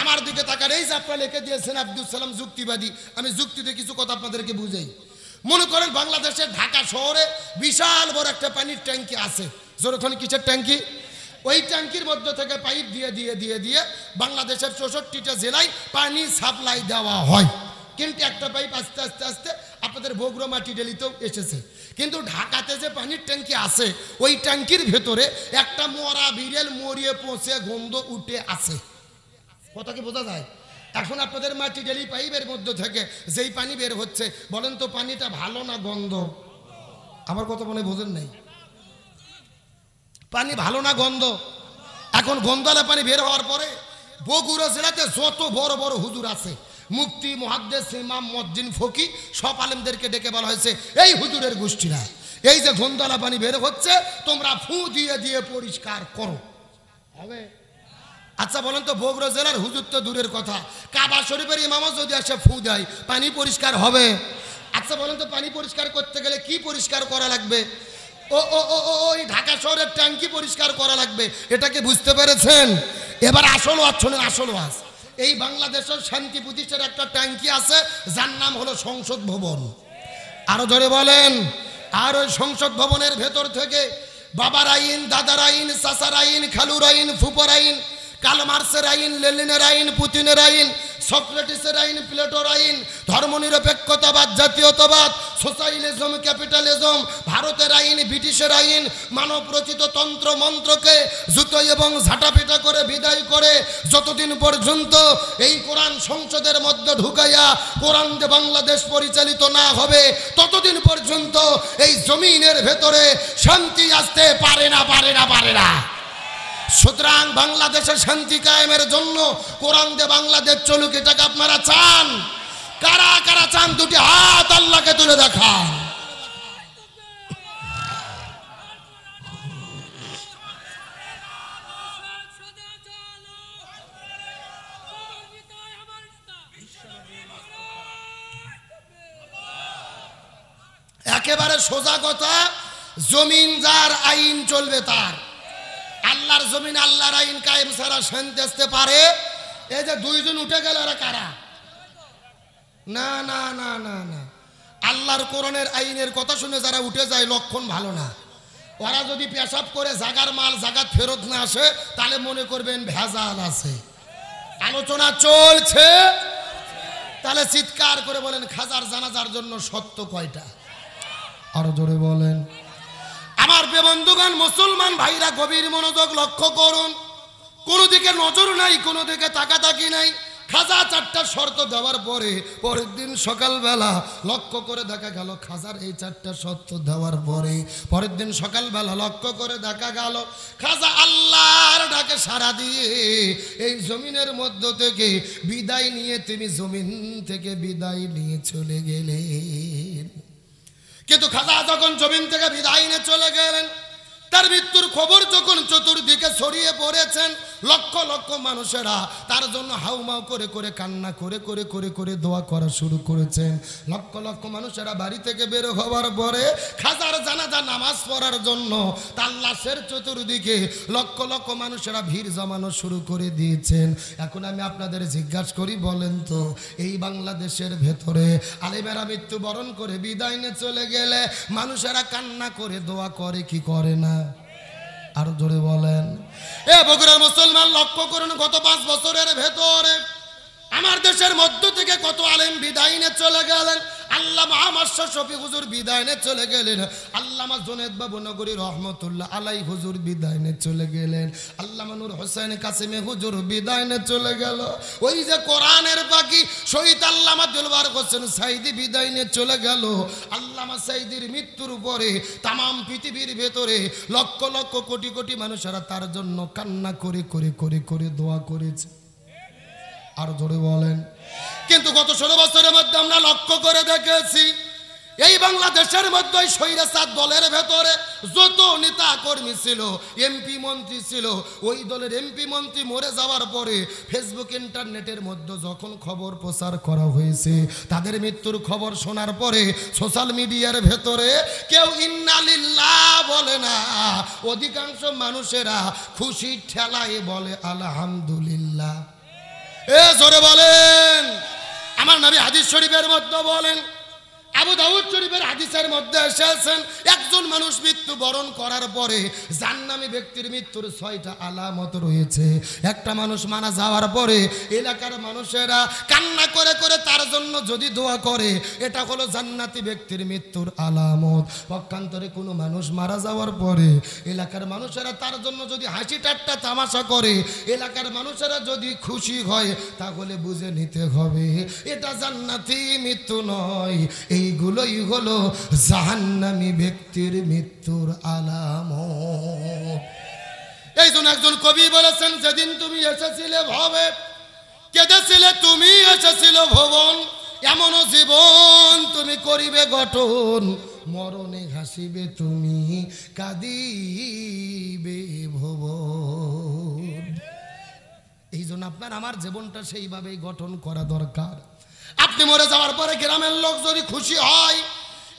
আমার দিকে তাকান। এই যে আপনারা লিখে দিয়েছেন আব্দুল সালাম যুক্তিবাদী, আমি যুক্তিতে কিছু কথা আপনাদেরকে বুঝাই। মনে করেন বাংলাদেশের ঢাকা শহরে বিশাল বড় একটা পানির ট্যাঙ্কি আছে। জোরখানি কিসের ট্যাঙ্কি? ওই ট্যাঙ্কির মধ্যে থেকে পাইপ দিয়ে দিয়ে দিয়ে দিয়ে বাংলাদেশের 64টা জেলায় পানি সাপ্লাই দেওয়া হয়। কিন্তু একটা পাইপ আস্তে আস্তে আস্তে আপনাদের বগুড়া মাটিডেলিতেও এসেছে। কিন্তু ঢাকাতে যে পানির ট্যাঙ্কি আছে ওই ট্যাঙ্কির ভেতরে একটা মরা বিড়াল মরিয়ে পচে গন্ধ উঠে আছে। কথা কি বোঝা যায়? এখন আপনাদের মাটিডেলি পাইপের মধ্যে থেকে যেই পানি বের হচ্ছে, বলেন তো পানিটা ভালো না গন্ধ? আমার কথা মনে বোঝেন নাই? পানি ভালো না গন্ধ? এখন গন্ধওয়ালা পানি বের হওয়ার পরে বগুড়া জেলাতে যত বড় বড় হুজুর আছে, মুফতি, মুহাদ্দিস, ইমাম, মুয়াজ্জিন, ফকি, সব আলেমদেরকে ডেকে বলা হয়েছে এই হুজুরের গোষ্ঠীরা এই যে গন্ধওয়ালা পানি বের হচ্ছে তোমরা ফু দিয়ে দিয়ে পরিষ্কার করো। হবে? আচ্ছা বলেন তো, বগুড়া জেলার হুজুর তো দূরের কথা, কাবা শরীফের ইমামও যদি এসে ফু দেয় পানি পরিষ্কার হবে? আচ্ছা বলেন তো, পানি পরিষ্কার করতে গেলে কি পরিষ্কার করা লাগবে? ওই ঢাকা শহরের ট্যাঙ্কি পরিষ্কার করা লাগবে। এটাকে বুঝতে পেরেছেন? এবার আসল ওয়াজ শোনেন, আসল ওয়াজ। এই বাংলাদেশের শান্তি প্রতিষ্ঠার একটা ট্যাঙ্কি আছে যার নাম হলো সংসদ ভবন। আরো ধরে বলেন। আর ওই সংসদ ভবনের ভেতর থেকে বাবার আইন, দাদার আইন, চাচার আইন, খালুর আইন, ফুপার আইন, কার্ল মার্ক্সের আইন, লেনিনের আইন, পুতিনের আইন, সক্রেটিসের আইন, প্লেটোর আইন, ধর্মনিরপেক্ষতাবাদ, জাতীয়তাবাদ, সোশ্যালিজম, ক্যাপিটালিজম, ভারতের আইন, ব্রিটিশের আইন, মানব রচিত তন্ত্র মন্ত্রকে জুতো এবং ঝাঁটাপিটা করে বিদায় করে যতদিন পর্যন্ত এই কোরআন সংসদের মধ্যে ঢুকাইয়া কোরআন যে বাংলাদেশ পরিচালিত না হবে ততদিন পর্যন্ত এই জমিনের ভেতরে শান্তি আসতে পারে না, পারে না, পারে না। সুতরাং বাংলাদেশের শান্তি কায়েমের জন্য কোরআন দিয়ে বাংলাদেশ চলুক, এটাকে আপনারা চান? কারা কারা চান? দুটি হাত আল্লাহকে তুলে দেখান। একেবারে সোজা কথা, জমিন যার আইন চলবে তার। আল্লাহর জমিন আল্লাহর আইন কায়েম ছাড়া শান্তি আসতে পারে? এই যে 2 জন উঠে গেল, এরা কারা? না না না না না, আল্লাহর কোরআনের আইনের কথা শুনে যারা উঠে যায় লক্ষণ ভালো না। ওরা যদি পেশাব করে জাগার মাল জাগাত ফেরত না আসে তাহলে মনে করবেন ভেজাল আছে। আলোচনা চলছে, তাহলে চিৎকার করে বলেন খাজার জানাজার জন্য সত্য কয়টা? আরো জোরে বলেন। আমার বন্ধুগণ, মুসলমান ভাইরা গভীর মনোযোগ লক্ষ্য করুন। কোনো দিকে নজর নাই, কোনো দিকে তাকাতাকি নাই। খাজা চারটা শর্ত দেওয়ার পরে পরের দিন সকালবেলা লক্ষ্য করে দেখা গেল খাজার এই চারটা শর্ত দেওয়ার পরে পরের দিন সকালবেলা লক্ষ্য করে দেখা গেল খাজা আল্লাহর ডাকে সাড়া দিয়ে এই জমিনের মধ্য থেকে বিদায় নিয়ে তিনি জমিন থেকে বিদায় নিয়ে চলে গেলেন। কিন্তু খাজা যখন জমিন থেকে বিদায় নিয়ে চলে গেলেন, তার মৃত্যুর খবর যখন চতুর্দিকে ছড়িয়ে পড়েছেন, লক্ষ লক্ষ মানুষেরা তার জন্য হাউমাউ করে করে কান্না করে করে করে করে দোয়া করা শুরু করেছেন। লক্ষ লক্ষ মানুষেরা বাড়ি থেকে বের হওয়ার পরে খাজার জানাজা নামাজ পড়ার জন্য তার লাশের চতুর্দিকে লক্ষ লক্ষ মানুষেরা ভিড় জমানো শুরু করে দিয়েছেন। এখন আমি আপনাদের জিজ্ঞাসা করি, বলেন তো এই বাংলাদেশের ভেতরে আলেমেরা মৃত্যুবরণ করে বিদায় নিয়ে চলে গেলে মানুষেরা কান্না করে দোয়া করে কি করে না? আরো জোরে বলেন। এ বগুড়ার মুসলমান লক্ষ্য করুন, গত 5 বছরের ভেতরে আমার দেশের মধ্য থেকে কত আলেম বিদায় নিয়ে চলে গেলেন। আল্লামা মাশা শফি হুজুর বিদায় নিয়ে চলে গেলেন। আল্লামা জুনেদ বাবু নগরী রহমতুল্লাহ আলাই হুজুর বিদায় নিয়ে চলে গেলেন। আল্লামা নূর হোসেন কাসিমি হুজুর বিদায় নিয়ে চলে গেল। ওই যে কোরআনের পাখি শহীদ আল্লামা দিলবার হোসেন সাইদি বিদায় নিয়ে চলে গেল। আল্লামা সাইদির মৃত্যুর পরে তামাম পৃথিবীর ভেতরে লক্ষ লক্ষ কোটি কোটি মানুষেরা তার জন্য কান্না করে করে করে করে দোয়া করেছে। আর জোরে বলেন। কিন্তু গত 16 বছরের মধ্যে আমরা লক্ষ্য করে দেখেছি এই বাংলাদেশের মধ্যে স্বৈরাচার দলের ভেতরে যত নেতা কর্মী ছিল, এমপি মন্ত্রী ছিল, ওই দলের এমপি মন্ত্রী মরে যাওয়ার পরে ফেসবুক ইন্টারনেটের মধ্যে যখন খবর প্রচার করা হয়েছে, তাদের মৃত্যুর খবর শোনার পরে সোশ্যাল মিডিয়ার ভেতরে কেউ ইন্না লিল্লাহ বলে না, অধিকাংশ মানুষেরা খুশি ঠেলায় বলে আলহামদুলিল্লাহ। এ জোরে বলেন। আমার নবী হাদিস শরীফের মধ্যে বলেন, আবু দাউদ শরীফের হাদিসের মধ্যে এসেছেন, একজন মানুষ মৃত্যুবরণ করার পরে জান্নামী ব্যক্তির মৃত্যুর 6টা আলামত রয়েছে। একটা মানুষ মারা যাওয়ার পরে এলাকার মানুষেরা কান্না করে করে তার জন্য যদি দোয়া করে, এটা হলো জান্নাতি ব্যক্তির মৃত্যুর আলামত। পক্ষান্তরে কোনো মানুষ মারা যাওয়ার পরে এলাকার মানুষেরা তার জন্য যদি হাসি ঠাট্টা তামাশা করে, এলাকার মানুষেরা যদি খুশি হয়, তাহলে বুঝে নিতে হবে এটা জান্নাতি মৃত্যু নয়, এইগুলোই হলো জাহান্নামী ব্যক্তির মৃত্যুর আলামত। এই জন্য একজন কবি বলেছেন, যেদিন তুমি এসেছিলে ভবে কেঁদেছিলে তুমি এসেছিল ভুবন, এমনও জীবন তুমি করিবে গঠন, মরণে হাসিবে তুমি কাঁদিবে ভুবন। এই জন্য আপনার আমার জীবনটা সেইভাবেই গঠন করা দরকার। আপনি মরে যাওয়ার পরে গ্রামের লোক যদি খুশি হয়,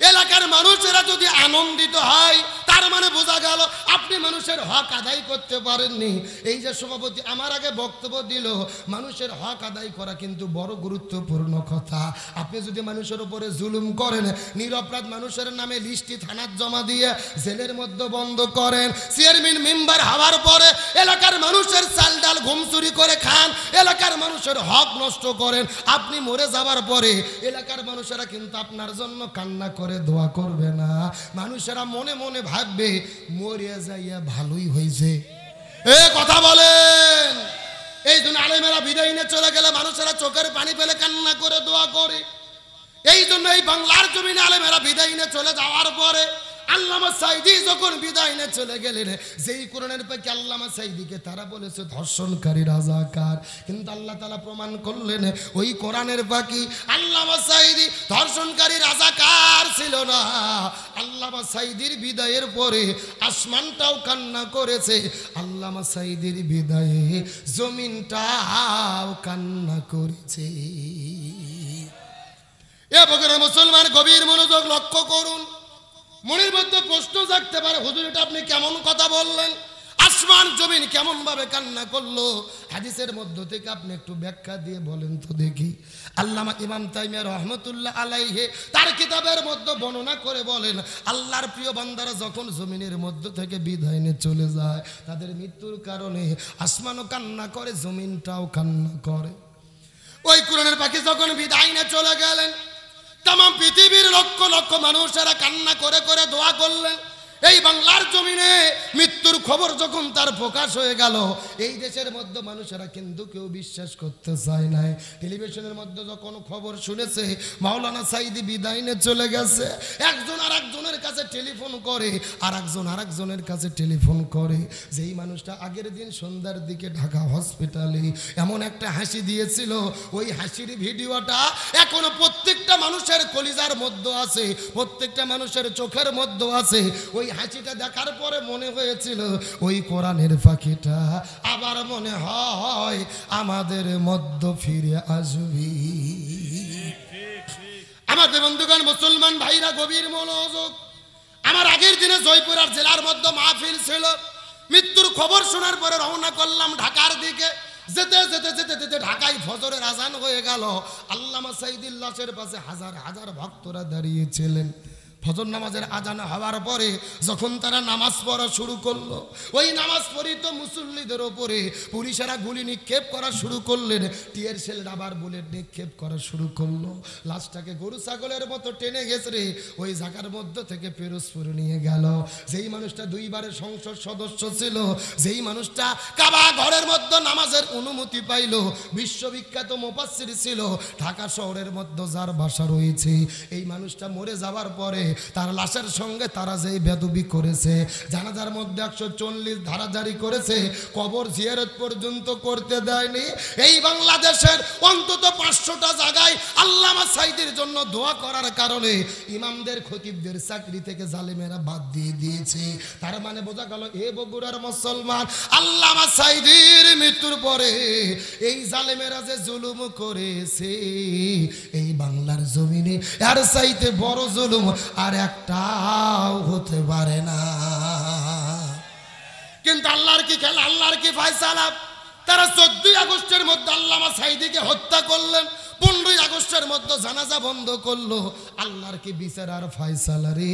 এলাকার মানুষেরা যদি আনন্দিত হয়, তার মানে বোঝা গেল আপনি মানুষের হক আদায় করতে পারেননি। এই যে সভাপতি আমার আগে বক্তব্য দিল, মানুষের হক আদায় করা কিন্তু বড় গুরুত্বপূর্ণ কথা। আপনি যদি মানুষের উপরে জুলুম করেন, নিরপরাধ মানুষের নামে লিস্টি থানার জমা দিয়ে জেলের মধ্যে বন্ধ করেন, চেয়ারম্যান মেম্বার হওয়ার পরে এলাকার মানুষের চাল ডাল ঘুম চুরি করে খান, এলাকার মানুষের হক নষ্ট করেন, আপনি মরে যাওয়ার পরে এলাকার মানুষেরা কিন্তু আপনার জন্য কান্না করে দোয়া করবে না। মানুষেরা মনে মনে ভাববে মরিয়া যাইয়া ভালোই হয়েছে। এ কথা বলেন। এই জন্য আলেমেরা বিদায় নিয়ে চলে গেলে মানুষেরা চোখের পানি ফেলে কান্না করে দোয়া করে। এই জন্য এই বাংলার জমিনে আলেমেরা বিদায় নিয়ে চলে যাওয়ার পরে আল্লামা সাইদি যখন বিদায় নিয়ে চলে গেলেন, যেই কোরআনের পাখি আল্লামা সাইদিকে তারা বলেছে ধর্ষণকারী রাজাকার, কিন্তু আল্লাহ তাআলা প্রমাণ করলেন ওই কোরআনের পাখি আল্লামা সাইদি ধর্ষণকারী রাজাকার ছিল না। আল্লামা সাইদির বিদায়ের পরে আসমানটাও কান্না করেছে, আল্লামা সাইদির বিদায়ে জমিনটাও কান্না করেছে। এ বগুড়ার মুসলমান গভীর মনোযোগ লক্ষ্য করুন। মনের মধ্যে প্রশ্ন জাগতে পারে, হুজুর এটা আপনি কেমন কথা বললেন? আসমান জমিন কেমন ভাবে কান্না করলো হাদিসের মধ্য থেকে আপনি একটু ব্যাখ্যা দিয়ে বলেন তো দেখি। আল্লামা ইমাম তাইমিয়া রহমতুল্লাহ আলাইহি তার কিতাবের মধ্যে বর্ণনা করে বলেন, আল্লাহর প্রিয় বান্দারা যখন জমিনের মধ্য থেকে বিদায় নিয়ে চলে যায়, তাদের মৃত্যুর কারণে আসমানও কান্না করে, জমিনটাও কান্না করে। ওই কোরআনের পাখি যখন বিদায় নিয়ে চলে গেলেন, तमाम पृथिवीर लक्ष लक्ष मानुषेरा कान्ना करे करे दोया करलेन। এই বাংলার জমিনে মৃত্যুর খবর যখন তার প্রকাশ হয়ে গেল, এই দেশের মধ্যে মানুষেরা কিন্তু কেউ বিশ্বাস করতে চায় না। টেলিভিশনের মধ্যে যখন খবর শুনেছে মাওলানা সাইদি বিদায় নিয়ে চলে গেছে, একজন আরেকজনের কাছে টেলিফোন করে, আরেকজন আরেকজনের কাছে টেলিফোন করে। যেই মানুষটা আগের দিন সন্ধ্যার দিকে ঢাকা হসপিটালে এমন একটা হাসি দিয়েছিল, ওই হাসির ভিডিওটা এখনো প্রত্যেকটা মানুষের কলিজার মধ্যে আছে, প্রত্যেকটা মানুষের চোখের মধ্যে আছে। ওই হাসিটা দেখার পরে মনে হয়েছিল ওই কোরআনের পাখিটা আবার মনে হয় আমাদের মধ্য ফিরে আসবে। আমাদের বন্ধুগণ মুসলমান ভাইরা গভীর মনোযোগ। আমার আগের দিনে জয়পুরহাট জেলার মধ্যে মাহফিল ছিল। মৃত্যুর খবর শোনার পরে রওনা করলাম ঢাকার দিকে। যেতে যেতে যেতে যেতে ঢাকায় ফজরের আজান হয়ে গেল। আল্লামা সাইদির লাশের পাশে হাজার হাজার ভক্তরা দাঁড়িয়েছিলেন। ফজর নামাজের আজান হওয়ার পরে যখন তারা নামাজ পড়া শুরু করলো, ওই নামাজ পড়িত মুসল্লিদের ওপরে পুলিশেরা গুলি নিক্ষেপ করা শুরু করলেন, টিয়ার শেল রাবার বুলেট নিক্ষেপ করা শুরু করলো। লাশটাকে গরু ছাগলের মতো টেনে গেছে ওই জায়গার মধ্য থেকে পিরোজপুর নিয়ে গেল। যেই মানুষটা দুইবারের সংসদ সদস্য ছিল, যেই মানুষটা কাবা ঘরের মধ্যে নামাজের অনুমতি পাইল, বিশ্ববিখ্যাত মুফাসসির ছিল, ঢাকা শহরের মধ্যে যার বাসা রয়েছে, এই মানুষটা মরে যাওয়ার পরে তার লাশের সঙ্গে তারা যেই বেদবি করেছে, জানাজার মধ্যে 140 ধারা জারি করেছে, কবর জিয়ারত পর্যন্ত করতে দেয়নি। এই বাংলাদেশের অন্তত 500টা জায়গায় আল্লামা সাইদির জন্য দোয়া করার কারণে ইমামদের খতিবদের চাকরি থেকে জালেমেরা বাদ দিয়ে দিয়েছে। তার মানে বোঝা গেল এ বগুড়ার মুসলমান, আল্লামা সাইদির মৃত্যুর পরে এই জালেমেরা যে জুলুম করেছে এই বাংলার জমিনে আর চাইতে বড় জুলুম আর একটাও হতে পারে না। কিন্তু আল্লাহর কি খেলা, আল্লাহর কি ফয়সালা। তারা 14 আগস্টের মধ্যে আল্লামা সাইদিকে হত্যা করলেন, 15 আগস্টের মধ্যে জানাজা বন্ধ করলো। আল্লাহর কি বিচার আর ফয়সালা রে।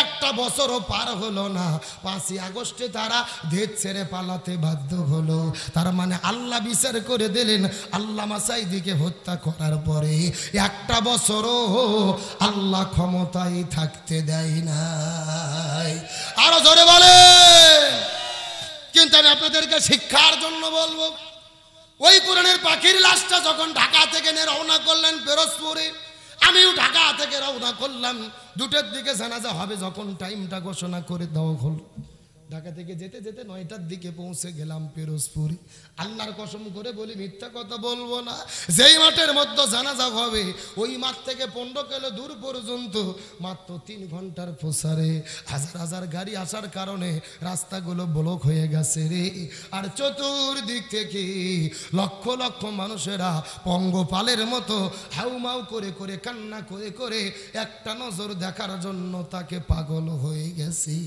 একটা বছরও পার হলো না, 5 আগস্টে তারা দেশ ছেড়ে পালাতে বাধ্য হলো। তার মানে আল্লাহ বিচার করে দিলেন আল্লামা সাইদিকে হত্যা করার পরে একটা বছরও আল্লাহ ক্ষমতায় থাকতে দেয় নাই। আরো জোরে বলেন। কিন্তু আমি আপনাদেরকে শিক্ষার জন্য বলবো, ওই কোরআনের পাখির লাশটা যখন ঢাকা থেকে নিয়ে রওনা করলেন পিরোজপুরে, আমিও ঢাকা থেকে রওনা করলাম। 2টার দিকে জানাজা হবে, যখন টাইমটা ঘোষণা করে দেওয়া হলো, ঢাকা থেকে যেতে যেতে 9টার দিকে পৌঁছে গেলাম পিরোজপুরে। আল্লাহর কসম করে বলি, মিথ্যা কথা বলবো না, যেই মাঠের মধ্যে জানাজা হবে ওই মাঠ থেকে 15 কিলো দূর পর্যন্ত মাত্র 3 ঘন্টার প্রসারে হাজার হাজার গাড়ি আসার কারণে রাস্তাগুলো ব্লক হয়ে গেছে রে। আর চতুর্দিক থেকে লক্ষ লক্ষ মানুষেরা পঙ্গপালের মতো হাউমাউ করে করে কান্না করে করে একটা নজর দেখার জন্য তাকে পাগল হয়ে গেছি।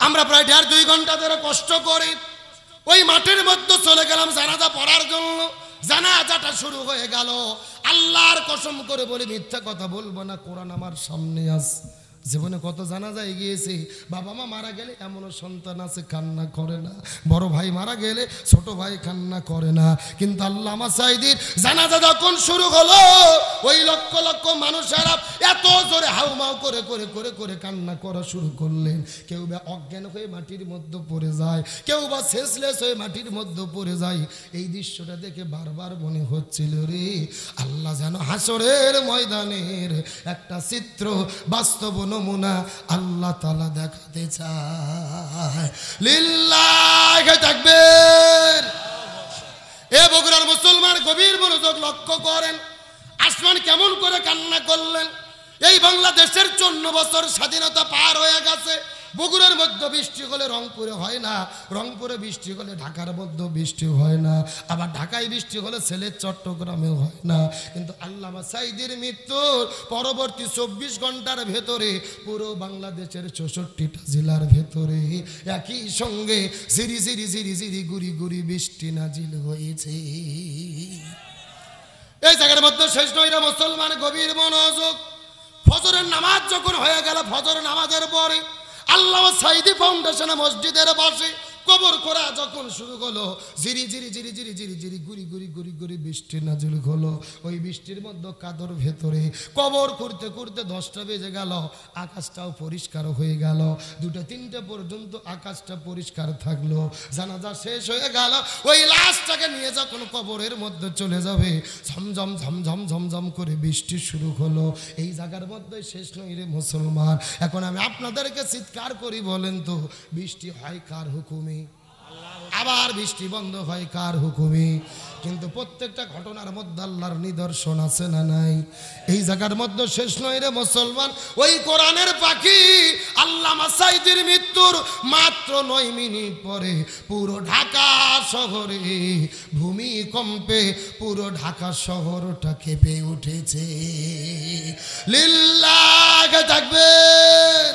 আমরা প্রায় 1.5-2 ঘন্টা ধরে কষ্ট করে ওই মাঠের মধ্যে চলে গেলাম জানাজা পড়ার জন্য। জানাজাটা শুরু হয়ে গেল। আল্লাহর কসম করে বলি, মিথ্যা কথা বলবো না, কোরআন আমার সামনে আছে। জীবনে কত জানাজায় গিয়েছে, বাবা মা মারা গেলে এমনও সন্তান আছে কান্না করে না, বড় ভাই মারা গেলে ছোট ভাই কান্না করে না। কিন্তু আল্লামা সাইদির জানাজা যখন শুরু হলো, ওই লক্ষ লক্ষ মানুষেরা এত জোরে হাউমাউ করে করে করে করে কান্না করা শুরু করলেন। কেউ বা অজ্ঞান হয়ে মাটির মধ্যে পড়ে যায়, কেউ বা সেন্সলেস হয়ে মাটির মধ্যে পড়ে যায়। এই দৃশ্যটা দেখে বারবার মনে হচ্ছিল রে, আল্লাহ যেন হাসরের ময়দানের একটা চিত্র, বাস্তব নমুনা আল্লাহ তাআলা দেখাতে চায়। লিল্লাহি তাকবীর। এ বগুড়ার মুসলমান গভীর মনোযোগ লক্ষ্য করেন, আসমান কেমন করে কান্না করলেন। এই বাংলাদেশের 54 বছর স্বাধীনতা পার হয়ে গেছে, বগুড়ার মধ্যে বৃষ্টি হলে রংপুরে হয় না, রংপুরে বৃষ্টি হলে ঢাকার মধ্যে বৃষ্টি হয় না, আবার ঢাকায় বৃষ্টি হলে সিলেট চট্টগ্রামেও হয় না। কিন্তু আল্লামা সাঈদীর মৃত্যুর পরবর্তী 24 ঘন্টার ভেতরে পুরো বাংলাদেশের 64টা জেলার ভেতরে একই সঙ্গে ঝিরি ঝিরি ঝিরি ঝিরি গুড়ি গুড়ি বৃষ্টি নাজিল হয়েছে। এই জায়গার মধ্যে শেষ নয় রে মুসলমান, গভীর মনোযোগ। ফজরের নামাজ যখন হয়ে গেল, ফজর নামাজের পরে আল্লামা সাঈদী ফাউন্ডেশনে মসজিদের পাশে কবর করা যখন শুরু হলো, ঝিরি ঝিরি ঝিরি ঝিরি ঝিরি ঝিরি গুড়ি গুড়ি গুড়ি গুড়ি বৃষ্টি নাজিল হলো। ওই বৃষ্টির মধ্যে কাদর ভেতরে কবর করতে করতে 10টা বেজে গেল, আকাশটাও পরিষ্কার হয়ে গেল। 2টা-3টা পর্যন্ত আকাশটা পরিষ্কার থাকলো। জানাজা শেষ হয়ে গেল, ওই লাশটাকে নিয়ে যখন কবরের মধ্যে চলে যাবে, ঝমঝম ঝমঝম ঝমঝম করে বৃষ্টি শুরু হলো। এই জায়গার মধ্যে শেষ নয় রে মুসলমান। এখন আমি আপনাদেরকে চিৎকার করি, বলেন তো বৃষ্টি হয় কার হুকুমে? আবার বৃষ্টি বন্ধ হয় কার হুকুমে? কিন্তু প্রত্যেকটা ঘটনার মধ্যে আল্লাহর নিদর্শন আছে না নাই? এই জায়গার মধ্যে শেষ নয় রে মুসলমান। ওই কোরআনের পাখি আল্লামা সাঈদীর মৃত্যুর মাত্র 9 মিনিট পরে পুরো ঢাকা শহরে ভূমিকম্পে পুরো ঢাকা শহরটা কেঁপে উঠেছে। লিল্লাহ তাকবীর।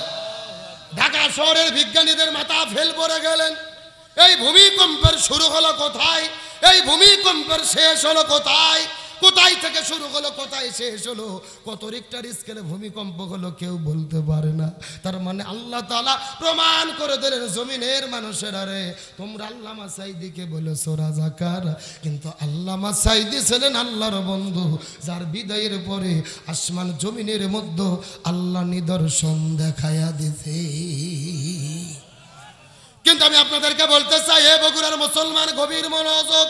ঢাকা শহরের বিজ্ঞানীদের মাথা ফেল পড়ে গেলেন। এই ভূমিকম্পের শুরু হলো কোথায়? এই ভূমিকম্পের শেষ হলো কোথায়? কোথায় থেকে শুরু হলো, কোথায় শেষ হলো? কত রিক্টার স্কেলে ভূমিকম্প হলো কেউ বলতে পারে না। তার মানে আল্লাহ তাআলা প্রমাণ করে দিলেন জমিনের মানুষেরা, রে তোমরা আল্লামা সাঈদীকে বলেছো রাজাকার, কিন্তু আল্লামা সাঈদী ছিলেন আল্লাহর বন্ধু, যার বিদায়ের পরে আসমান জমিনের মধ্যে আল্লাহ নিদর্শন দেখায়া দিতে। কিন্তু আমি আপনাদেরকে বলতে চাই, হে বগুড়ার মুসলমান, গভীর মনোযোগ।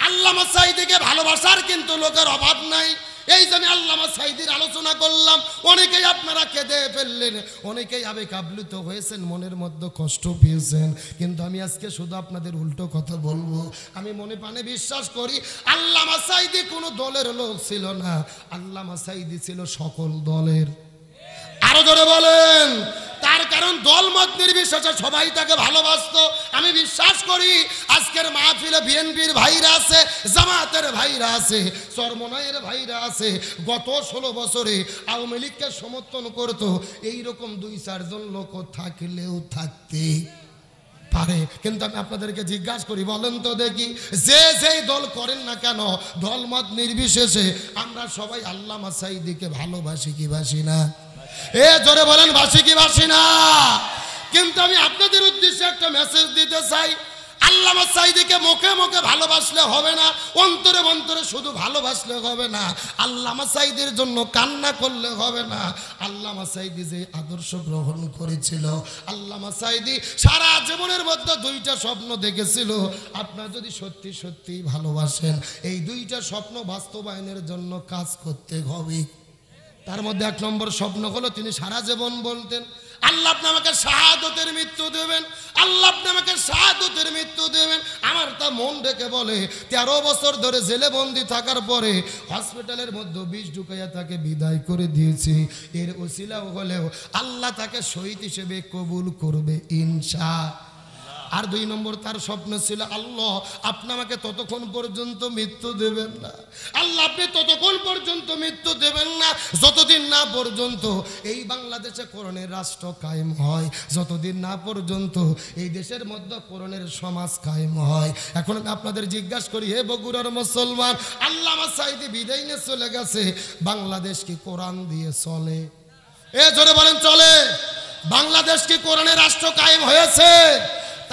আল্লামা সাঈদীকে ভালোবাসার কিন্তু লোকের অভাব নাই। এই জন্য আল্লামা সাঈদীর আলোচনা করলাম। অনেকেই আপনারা কেঁদে ফেললেন, অনেকেই আবেগ আপ্লুত হয়েছেন, মনের মধ্যে কষ্ট পেয়েছেন। কিন্তু আমি আজকে শুধু আপনাদের উল্টো কথা বলবো। আমি মনে প্রাণে বিশ্বাস করি আল্লামা সাঈদী কোনো দলের লোক ছিল না, আল্লামা সাঈদী ছিল সকল দলের। আরো জোরে বলেন। তার কারণ দলমত নির্বিশেষে সবাই তাকে ভালোবাসতো। আমি বিশ্বাস করি আজকের মাহফিলে বিএনপির ভাইরা আছে, জামাতের ভাইরা আছে, চরমনাইয়ের ভাইরা আছে। গত 16 বছরে আওয়ামী লীগকে সমর্থন করতো এইরকম 2-4 জন লোক থাকলেও থাকতে পারে। কিন্তু আমি আপনাদেরকে জিজ্ঞাসা করি, বলেন তো দেখি, যে যেই দল করেন না কেন, দলমত নির্বিশেষে আমরা সবাই আল্লামা সাঈদীকে ভালোবাসি কি বাসি না? জোরে বলেন, বাসি কি বাসি না? কিন্তু আমি আপনাদের উদ্দেশ্যে একটা মেসেজ দিতে চাই। আল্লামা সাঈদীকে মুখে মুখে ভালোবাসলে হবে না, অন্তরে অন্তরে শুধু ভালোবাসলে হবে না, আল্লামা সাঈদীর জন্য কান্না করলে হবে না। আল্লামা সাঈদী যে আদর্শ গ্রহণ করেছিল, আল্লামা সাঈদী সারা জীবনের মধ্যে 2টা স্বপ্ন দেখেছিল। আপনারা যদি সত্যি সত্যি ভালোবাসেন, এই 2টা স্বপ্ন বাস্তবায়নের জন্য কাজ করতে হবে। তার মধ্যে 1 নম্বর স্বপ্ন হলো তিনি সারা জীবন বলতেন, আল্লাহ আপনি আমাকে শাহাদতের মৃত্যু দেবেন, আল্লাহ আপনি আমাকে শাহাদতের মৃত্যু দেবেন। আমার তা মন ডেকে বলে 13 বছর ধরে জেলে বন্দি থাকার পরে হসপিটালের মধ্যে বিষ ঢুকাইয়া তাকে বিদায় করে দিয়েছি। এর ওসিলা হলেও আল্লাহ তাকে শহীদ হিসেবে কবুল করবে ইনশাআল্লাহ। আর 2 নম্বর তার স্বপ্ন ছিল, আল্লাহ আপনি আমাকে ততক্ষণ পর্যন্ত মৃত্যু দেবেন না, আল্লাহ আপনি ততক্ষণ পর্যন্ত মৃত্যু দেবেন না যতদিন না পর্যন্ত এই বাংলাদেশে কোরআনের রাষ্ট্র কায়েম হয়, যতদিন না পর্যন্ত এই দেশের মধ্যে কোরআনের সমাজ কায়েম হয়। এখন আমি আপনাদের জিজ্ঞাসা করি, হে বগুড়ার মুসলমান, আল্লামা সাঈদী বিদায় নিয়ে চলে গেছে, বাংলাদেশ কি কোরআন দিয়ে চলে? জোরে বলেন, চলে? বাংলাদেশ কি কোরআনের রাষ্ট্র কায়েম হয়েছে?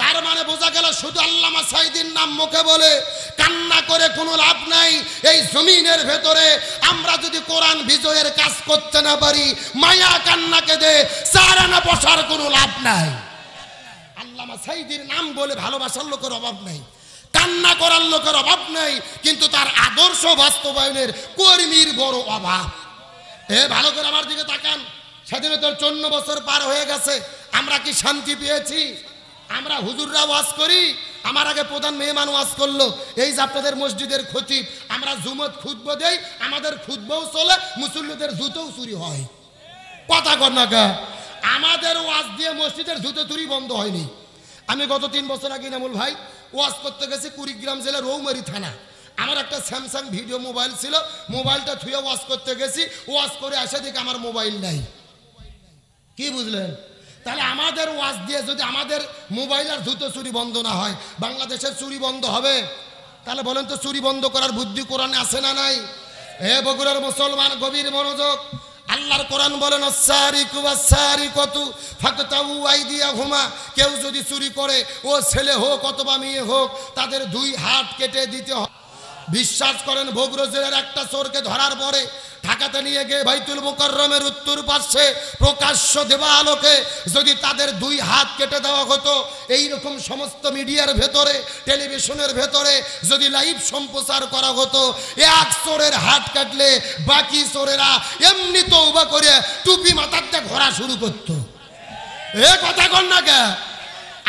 তার মানে বোঝা গেল শুধু আল্লামা সাঈদীর নাম মুখে বলে কান্না করে কোনো লাভ নাই। এই জমিনের ভেতরে আমরা যদি কোরআন বিজয়ের কাজ করতে না পারি, মায়া কান্নাকে দে চারানা বসার কোনো লাভ নাই। আল্লামা সাঈদীর নাম বলে ভালোবাসার লোকের অভাব নাই, কান্না করার লোকের অভাব নাই, কিন্তু তার আদর্শ বাস্তবায়নের কর্মীর বড় অভাব। ভালো করে আমার দিকে তাকান। স্বাধীনতার 54 বছর পার হয়ে গেছে, আমরা কি শান্তি পেয়েছি? আমরা হুজুররা ওয়াজ করি, আমার আগে প্রধান মেহমান ওয়াজ করলো, এই যে আপনাদের মসজিদের খতিব, আমরা জুমত খুতবা দেই, আমাদের খুতবাও চলে, মুসল্লিদের জুতোও চুরি হয়। কথা কর না গা। আমাদের ওয়াজ দিয়ে মসজিদের জুতো চুরি বন্ধ হয়নি। আমি গত 3 বছর আগে নামুল ভাই ওয়াজ করতে গেছি কুড়িগ্রাম জেলার রৌমারি থানা। আমার একটা স্যামসাং ভিডিও মোবাইল ছিল, মোবাইলটা থুয়ে ওয়াজ করতে গেছি, ওয়াজ করে আসে দেখি আমার মোবাইল নাই। কি বুঝলেন? তাহলে আমাদের ওয়াজ দিয়ে যদি আমাদের মোবাইল আর জুতো চুরি বন্ধ না হয়, বাংলাদেশের চুরি বন্ধ হবে? তাহলে বলেন তো চুরি বন্ধ করার বুদ্ধি কোরআনে আছে না নাই? হে বগুড়ার মুসলমান, গভীর মনোযোগ। আল্লাহর কোরআন বলেন আস-সারিকু ওয়াস-সারিকাতু ফাকতাউ আইদিয়াহুমা, কেউ যদি চুরি করে, ও ছেলে হোক অথবা মেয়ে হোক, তাদের 2 হাত কেটে দিতে হবে। বিশ্বাস করেন বগুড়া জেলার একটা চোরকে ধরার পরে ঢাকাতে নিয়ে গিয়ে বাইতুল মুকাররমের উত্তর পাশে প্রকাশ্য দেওয়ালোকে যদি তাদের 2 হাত কেটে দেওয়া হতো, এইরকম সমস্ত মিডিয়ার ভেতরে, টেলিভিশনের ভেতরে যদি লাইভ সম্প্রচার করা হতো, এক চোরের হাত কাটলে বাকি চোরেরা এমনি তওবা করে টুপি মাথাতে ঘোরা শুরু করতো। এ কথা কন না কে?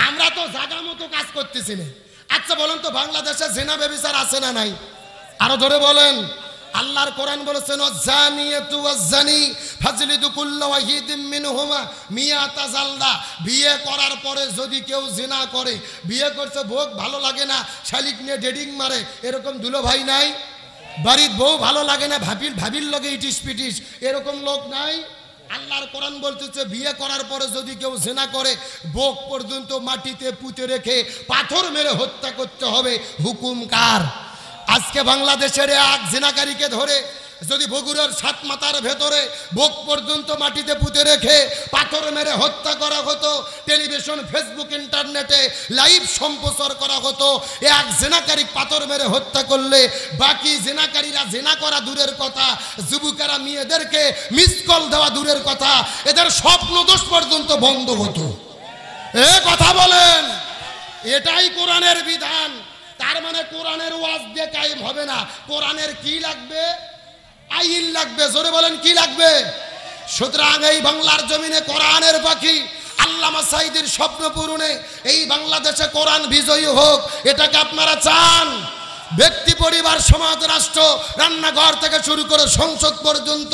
আমরা তো জায়গা মতো কাজ করতেছি না। আচ্ছা বলেন তো বাংলাদেশে জিনা ব্যভিচার আছে না নাই? আরো ধরে বলেন। আল্লাহর কোরআন বলেছেন ওয়াজানিয়াতু ওয়াজানি ফাজলিদু কুল্লা ওয়াহিদিম মিনহুমা মিয়াতা জালদা। বিয়ে করার পরে যদি কেউ জিনা করে, বিয়ে করছে ভোগ ভালো লাগে না, শালিক নিয়ে ডেডিং মারে, এরকম দুলো ভাই নাই? বাড়ির বউ ভালো লাগে না, ভাবির লগে ইটিস পিটিস, এরকম লোক নাই? আল্লাহর কোরআন বলতেছে বিয়ে করার পরে যদি কেউ জিনা করে, বুক পর্যন্ত মাটিতে পুঁতে রেখে পাথর মেরে হত্যা করতে হবে। হুকুম কার? আজকে বাংলাদেশের এক জিনাকারীকে ধরে যদি বগুড়ার 7 মাথার ভেতরে বুক পর্যন্ত মাটিতে পুঁতে রেখে পাথর মেরে হত্যা করা হতো, টেলিভিশন, ফেসবুক, ইন্টারনেটে লাইভ সম্প্রচার করা হতো, এক জিনাকারী পাথর মেরে হত্যা করলে বাকি জিনাকারীরা জিনা করা দূরের কথা, যুবকেরা মেয়েদেরকে মিস কল দেওয়া দূরের কথা, এদের স্বপ্ন দোষ পর্যন্ত বন্ধ হতো। এ কথা বলেন। এটাই কোরআনের বিধান। তার মানে কোরআনের ওয়াজ দিয়ে কায়েম হবে না। কোরআনের কি লাগবে? আইন লাগবে। জোরে বলেন কি লাগবে? সুতরাং এই বাংলার জমিনে কোরআনের পাখি আল্লামা সাঈদীর স্বপ্ন পূরণে এই বাংলাদেশে কোরআন বিজয়ী হোক, এটাকে আপনারা চান? ব্যক্তি, পরিবার, সমাজ, রাষ্ট্র, রান্নাঘর থেকে শুরু করে সংসদ পর্যন্ত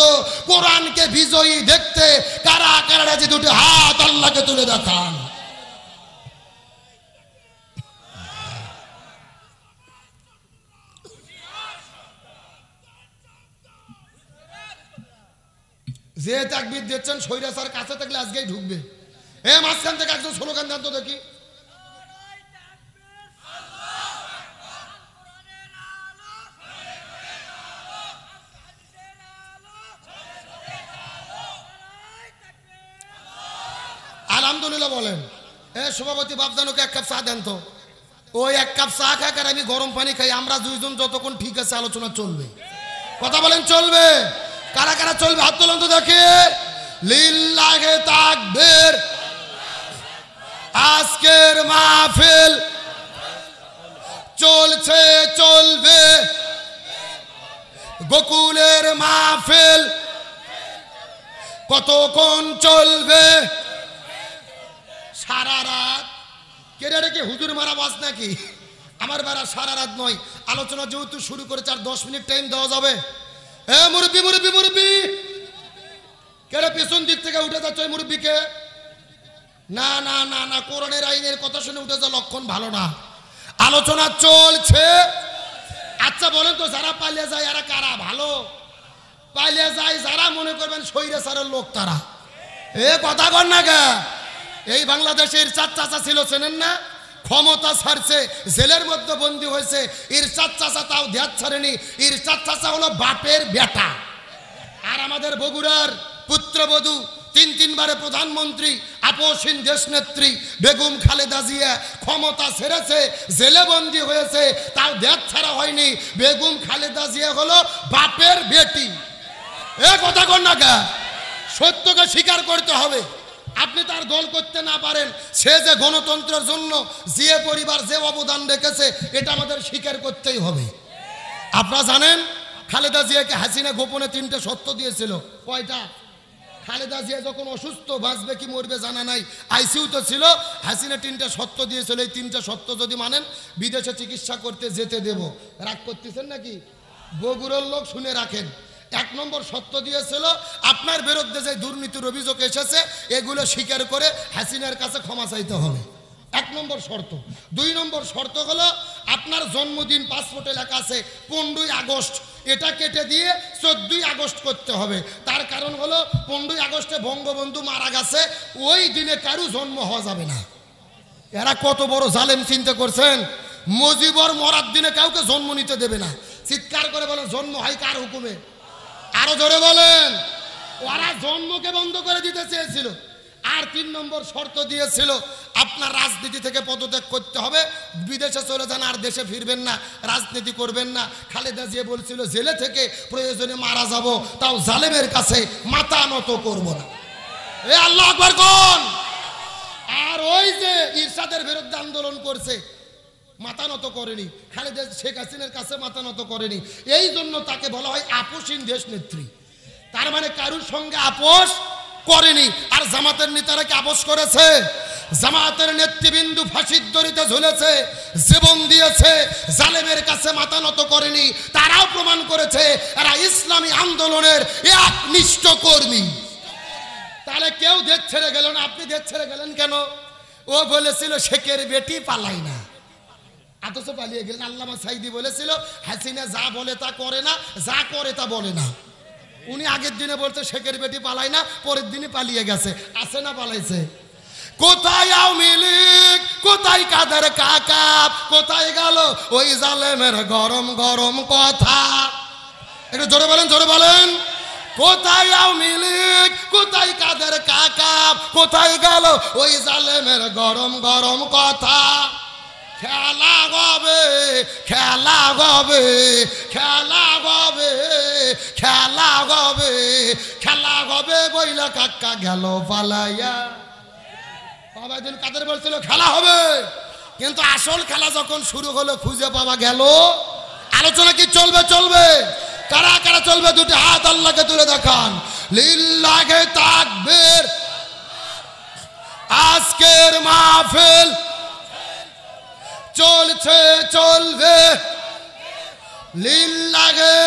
কোরআনকে বিজয়ী দেখতে কারা কারা যে 2 হাত আল্লাহকে তুলে দেখান। যে তাকবীর দিচ্ছেন সৈরাচার কাছে থাকলে আজকেই ঢুকবে। এ মাঝখান থেকে একজন স্লোগান দেন তো দেখি। আলহামদুলিল্লাহ বলেন। এ সভাপতি বাপজানুকে 1 কাপ চা দেন তো। ওই 1 কাপ চা খাক আর আমি গরম পানি খাই, আমরা 2 জন যতক্ষণ ঠিক আছে আলোচনা চলবে। কথা বলেন চলবে? কারা কারা চলবে হাত তোলেন তো দেখে। লিল্লাহে তাকবীর। আজকের মাহফিল চলছে চলবে, গোকুলের মাহফিল কতক্ষণ চলবে? সারা রাত। কেড়ে রেখে হুজুর মারা বাস নাকি? আমার বেড়া সারা রাত নয়, আলোচনা যেহেতু শুরু করেছে আর 10 মিনিট টাইম দেওয়া যাবে? এ মুরব্বি মুরব্বি মুরব্বি, কেন পেছন দিক থেকে উঠে যাচ্ছে ওই মুরব্বিকে? না না না না, কোরআনের আইনের কথা শুনে উঠে যা লক্ষণ ভালো না। আলোচনা চলছে। আচ্ছা বলেন তো যারা পালিয়ে যায় এরা কারা? ভালো পালিয়ে যায় যারা মনে করবেন স্বৈরাচারের লোক তারা। এ কথা কর না গা। এই বাংলাদেশের 4 চাচা ছিল, চেনেন না? ক্ষমতা ছাড়ছে, জেলের মধ্যে বন্দী হয়েছে। এর 4 চাচা তাও দেয়াত ছাড়েনি। এর 4 চাচা হলো বাপের বেটা। আর আমাদের বগুড়ার পুত্রবধূ 3 বারে প্রধানমন্ত্রী, আপসহীন দেশনেত্রী বেগম খালেদা জিয়া ক্ষমতা ছেড়েছে, জেলে বন্দী হয়েছে, তাও দেয়াত ছাড়া হয়নি। বেগম খালেদা জিয়া হলো বাপের বেটি। এ কথা কর না গা। সত্যকে স্বীকার করতে হবে। আপনি তার দল করতে না পারেন, সে যে গণতন্ত্রের জন্য যে পরিবার যে অবদান রেখেছে এটা আমাদের স্বীকার করতেই হবে। আপনারা জানেন খালেদা জিয়াকে হাসিনা গোপনে 3টে সত্য দিয়েছিল। কয়টা? খালেদা জিয়া যখন অসুস্থ, বাঁচবে কি মরবে জানা নাই, আইসিইউতে ছিল, হাসিনা 3টে সত্য দিয়েছিল। এই 3টে সত্য যদি মানেন বিদেশে চিকিৎসা করতে যেতে দেব। রাগ করতেছেন নাকি? বগুড়ার লোক শুনে রাখেন, এক নম্বর শর্ত দিয়েছিল আপনার বিরুদ্ধে যে দুর্নীতির অভিযোগ এসেছে এগুলো স্বীকার করে হাসিনার কাছে ক্ষমা চাইতে হবে, এক নম্বর শর্ত। দুই নম্বর শর্ত হলো আপনার জন্মদিন পাসপোর্টে লেখা আছে 15ই আগস্ট, এটা কেটে দিয়ে 14ই আগস্ট করতে হবে। তার কারণ হলো 15ই আগস্টে বঙ্গবন্ধু মারা গেছে, ওই দিনে কারো জন্ম হওয়া যাবে না। এরা কত বড় জালেম চিন্তা করছেন, মুজিবর মরার দিনে কাউকে জন্ম নিতে দেবে না। চিৎকার করে বলেন জন্ম হয় কার হুকুমে? আরো জোরে বলেন। ওরা জন্মকে বন্ধ করে দিতে চেয়েছিল। আর 3 নম্বর শর্ত দিয়েছিল আপনার রাজনীতি থেকে পদত্যাগ করতে হবে, বিদেশে চলে যান, আর দেশে ফিরবেন না, রাজনীতি করবেন না। খালেদা জিয়া বলছিল জেলে থেকে প্রয়োজনে মারা যাব, তাও জালেমের কাছে মাথা নত করব না। এ আল্লাহু আকবার কোন? আর ওই যে ইরশাদের বিরুদ্ধে আন্দোলন করছে, মাথা নত করেনি, খালেদা শেখ হাসিনার কাছে মাথা নত করেনি। এই জন্য তাকে বলা হয় আপোষহীন দেশ নেত্রী। তার মানে কারুর সঙ্গে আপোষ করেনি। আর জামাতের নেতারা কি আপোষ করেছে? জামাতের নেতৃবৃন্দ ফাঁসির দড়িতে ঝুলেছে, জীবন দিয়েছে, জালেমের কাছে মাথা নত করেনি। তারাও প্রমাণ করেছে এরা ইসলামী আন্দোলনের একনিষ্ঠ কর্মী। তাহলে কেউ দেশ ছেড়ে গেল না। আপনি দেশ ছেড়ে গেলেন কেন? ও বলেছিল শেখের বেটি পালাই না, অথচ পালিয়ে গেলেন। আল্লামা সাইদি বলেছিল হাসিনা যা বলে তা করে না, যা করে তা বলে না। উনি আগের দিনে বলতে শেখের বেটি পালাই না, পরের দিনে পালিয়ে গেছে। আছে না পালাইছে? কোথায় আওয়ামী লীগ, কোথায় কাদের কাকা, কোথায় গেল ওই জালেমের গরম গরম কথা? একটু জোরে বলেন, জোরে বলেন। কোথায় আওয়ামী লীগ, কোথায় কাদের কাকা, কোথায় গেল ওই জালেমের গরম গরম কথা? খেলা হবে, খেলা হবে, খেলা হবে, খেলা হবে, খেলা হবে বইলা কাকা গেল পালাইয়া। বাবা দিন কাদের বলছিল খেলা হবে, কিন্তু আসল খেলা যখন শুরু হলো খুঁজে পাওয়া গেল। আলোচনা কি চলবে? চলবে। কারা কারা চলবে? দুটি হাত আল্লাহকে তুলে দেখান। লিল্লাহে তাকবীর। আজকের মাহফিল চলছে, চলবে। লিল্লাহে